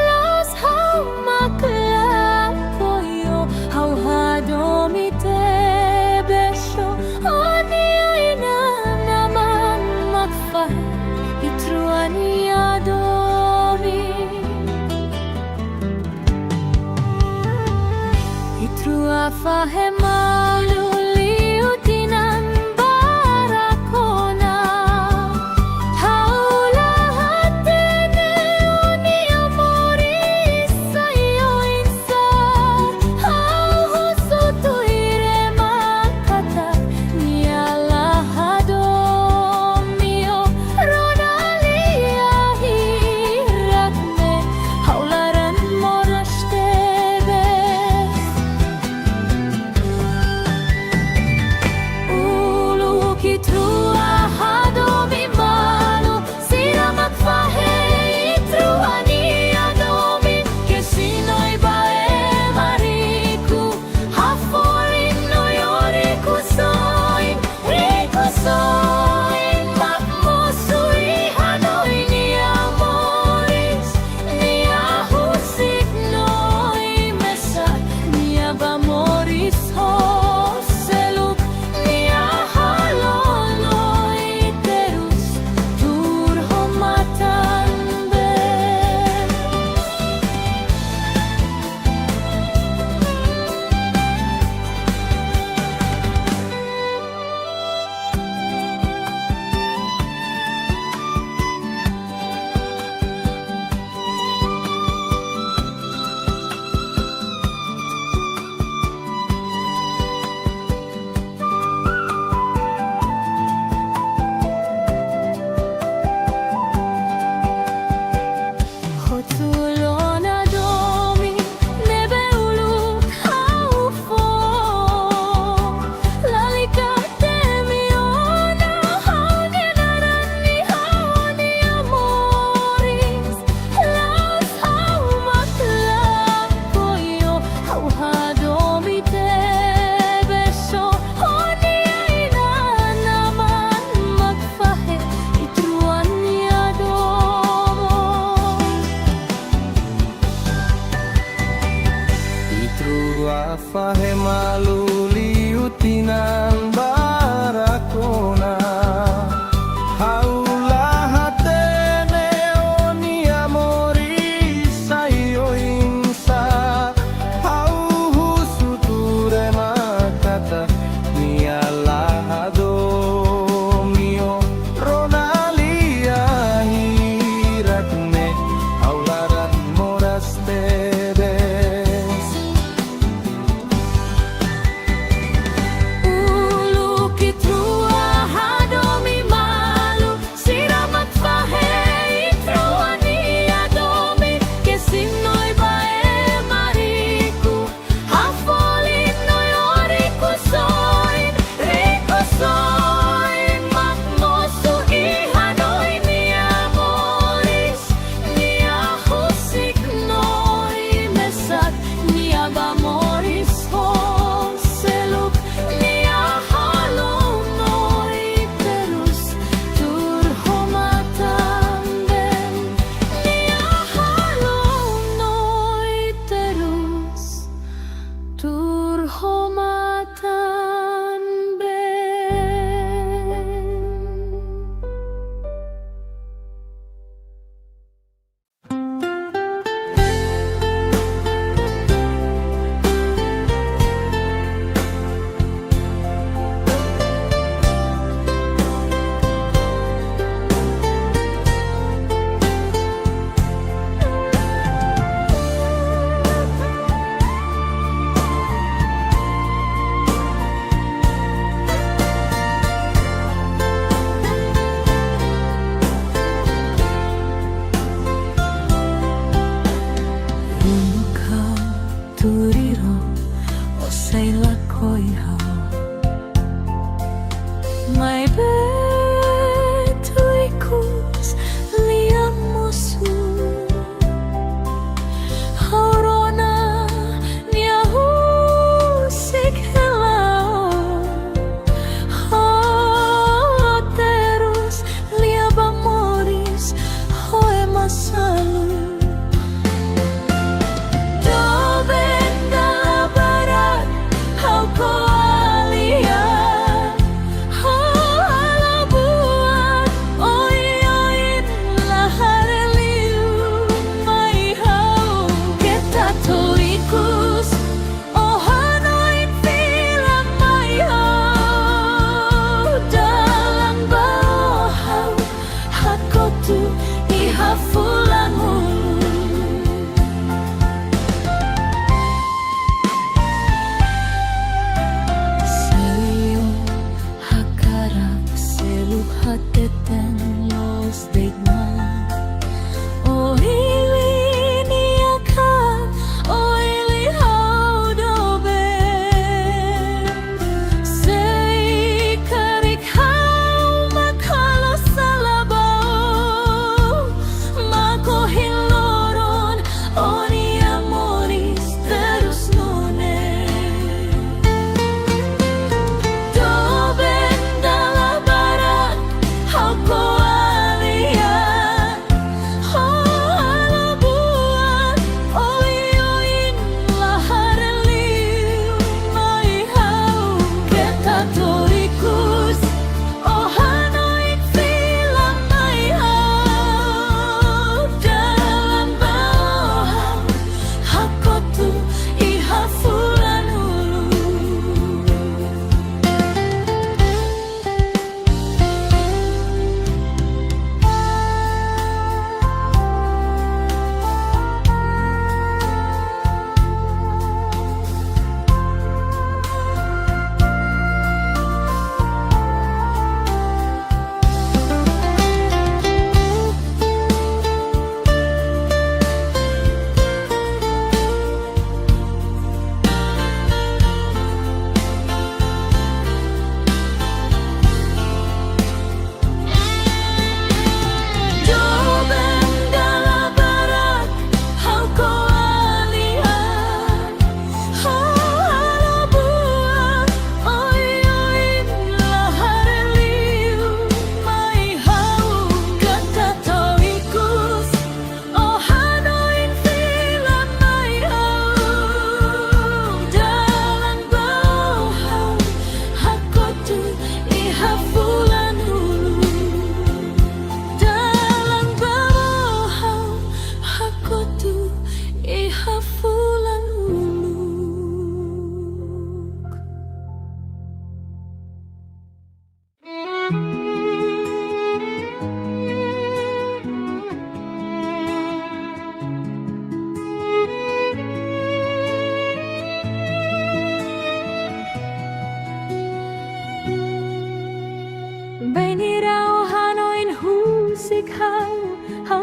Los haumakla koyo hauhadomi tebesho Oni aina naman magfah itruani adomi Itrua fahemalu liutinan barakona Haula hatene uni amoris sayo insa Hauhusu tuire makata niala hadomio Ronalia hirakme haularan morashtebe fahe malu liutinan barakona. Haulah hatene oni amori sayo insa. Hau husuture makata mialah ado mio ronalia hirakne. Haularan moras tedes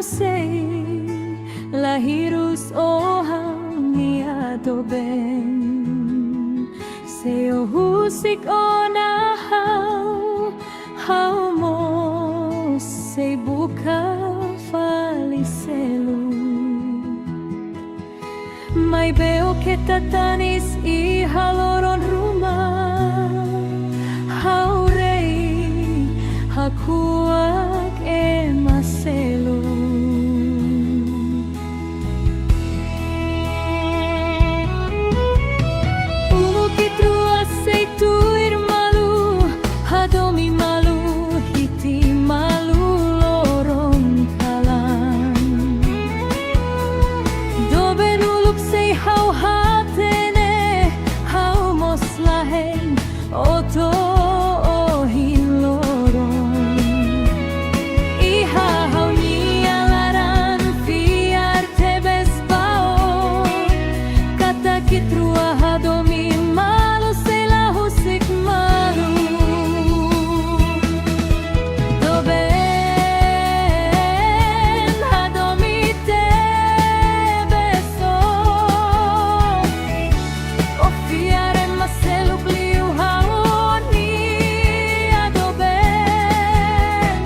sei lahirus ohang iadoben Seo husik ona hau mo sei buka faliselu Mai beo que tatanis I haloron rumah Hau rei hakuak emaselu Ulukit ruas seituir malu Hadomi malu hiti malu lorong kalan Doben uluk sei hau hatene Hau mos lahen oto ohin lorong Iha hau ni alaran fiar tebes bao Kata kitrua hadomi malu sei lahusik malu Doben hadomi tebeso O fiare maselu pliu haoni adoben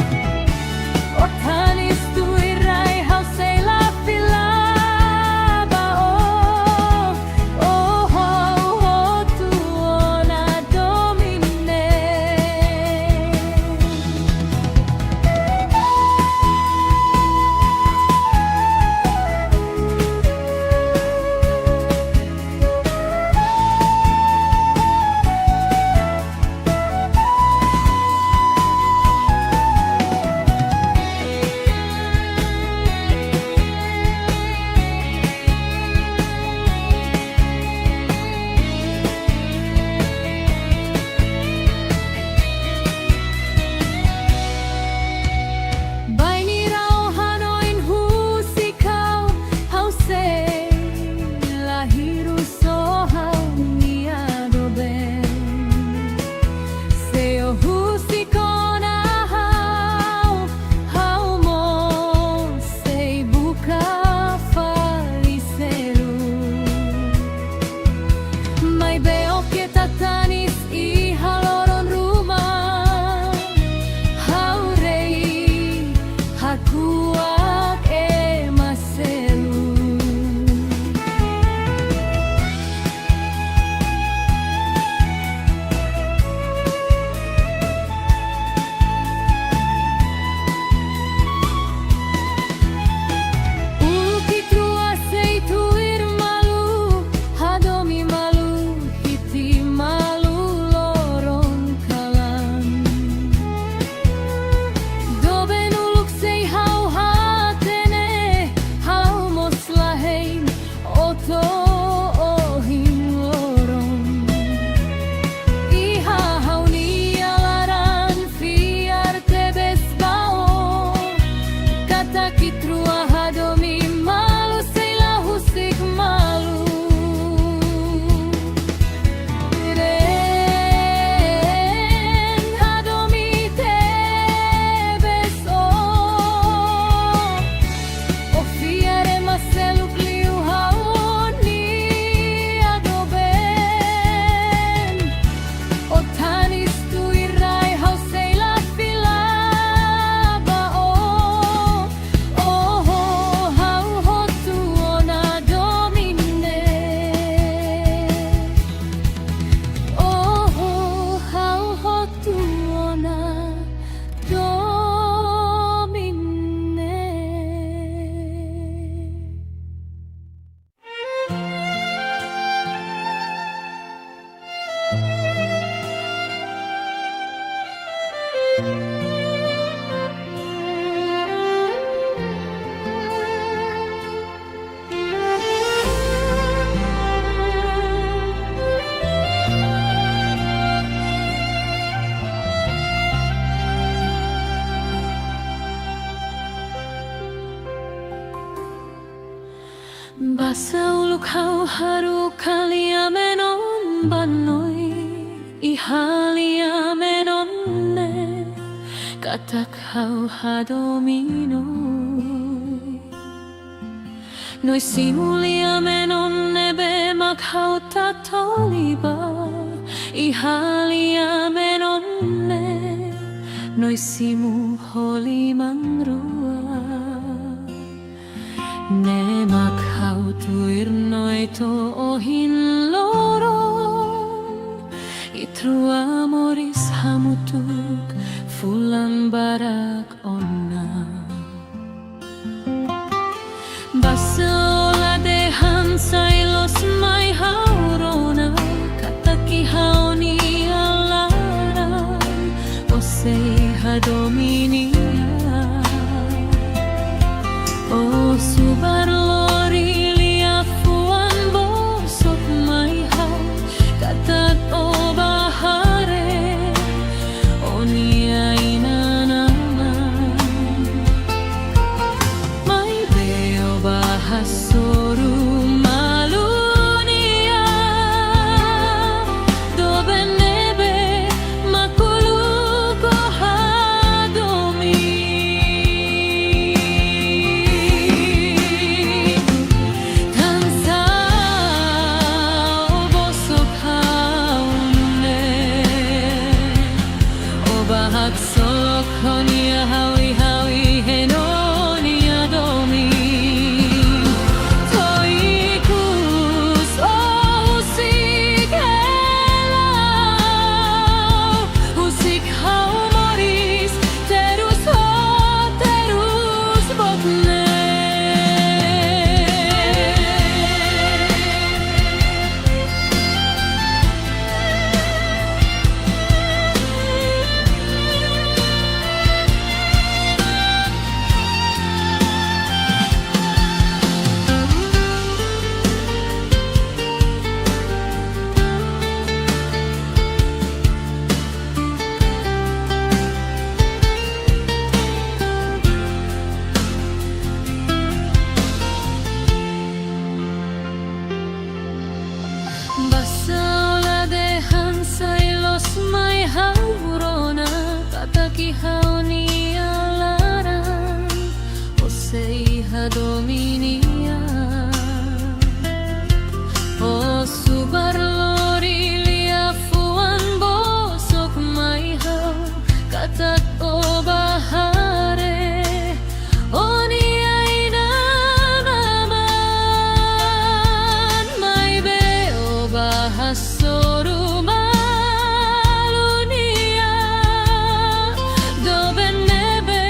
O tanis tu irai hau sei la filaba o ho tu ona domine Baini rau hanoin husikau hau sei lahirus ohau iadoben Seo husikona hau mo sei buka faliselu Mai beo que tatanis I haloron rumah Hau rei hakuak emaselu Ulukit ruas seituir malu Hadomi malu hiti malu lorong kalan Doben uluk sei hau hatene Hau mos lahen oto ohin lorong Iha hau ni alaran fiar tebes bao Kata kitrua hadomi malu sei lahusik malu Ren hadomi tebes o fiare maselu pliu haoni adoben O tanis tu irai hau sei la filaba o hau hotu ona domine hau hotu ona domine Basa uluk hau haru kalia menon banoi Ihalia menonne Katak hau hadomino Noi simuliamen onnebe makhautta toliba, ihaliamen onne, noi simu holimangrua. Ne makhautuir noito ohin loron, itru amoris hamutuk fulan barak onna. Basola de hansailos mai haurona, kataki haoni alara, osei hadominia. O subar lori liafuan bosok mai hau, katat o bahare, onia inanama. Mai beo bahasoru malunia, dove nebe makuluko hadomi. Tansa o bosok haune, o bahak solok honia hawi hawi henonia domi. Toikus o husik helau, husik hau moris, terus botne. Basola de hansailos mai haurona, kataki haoni alara, osei hadominia. O subar lori liafuan bosok mai hau, katat o bahare, onia inanaman. Mai beo bahasoru malunia, dove nebe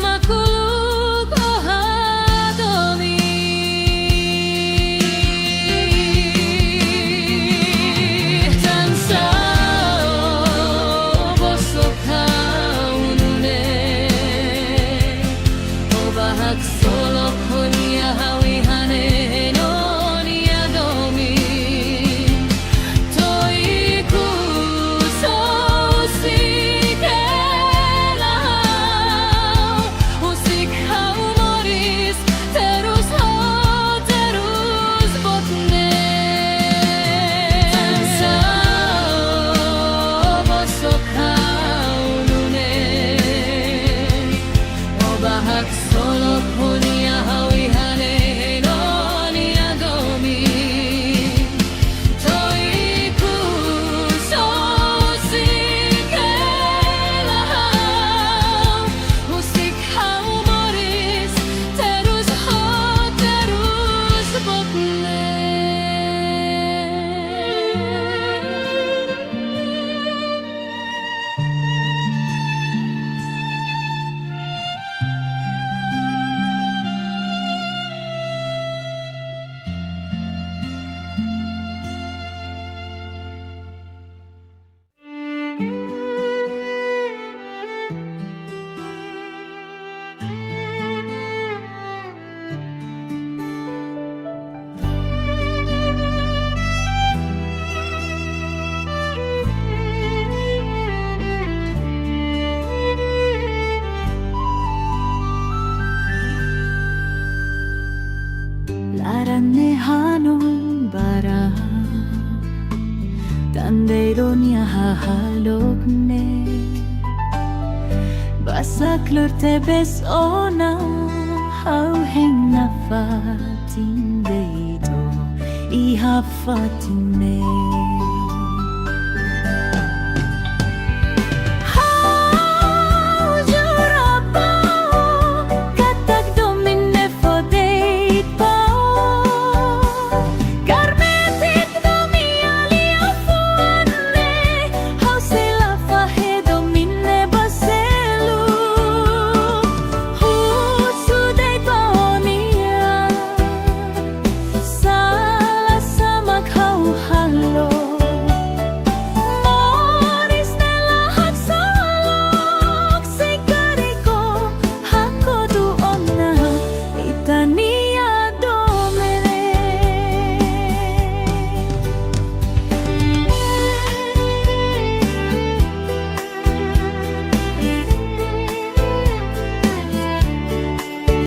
makuluko hadomi. Tansa o bosok haunune, o bahak solok honia hawi hane nonia domi. Toikus o husik helau, husik hau moris, terus botne. Tansa o bosok haunune, o bahak solok honia hawi hane nonia domi. Toikus o husik helau, husik hau moris, terus botne. Larane hanon bara, tandeironia hahalokne. Basaklur tebes ona, hau heng nafat fatin deito I hafatine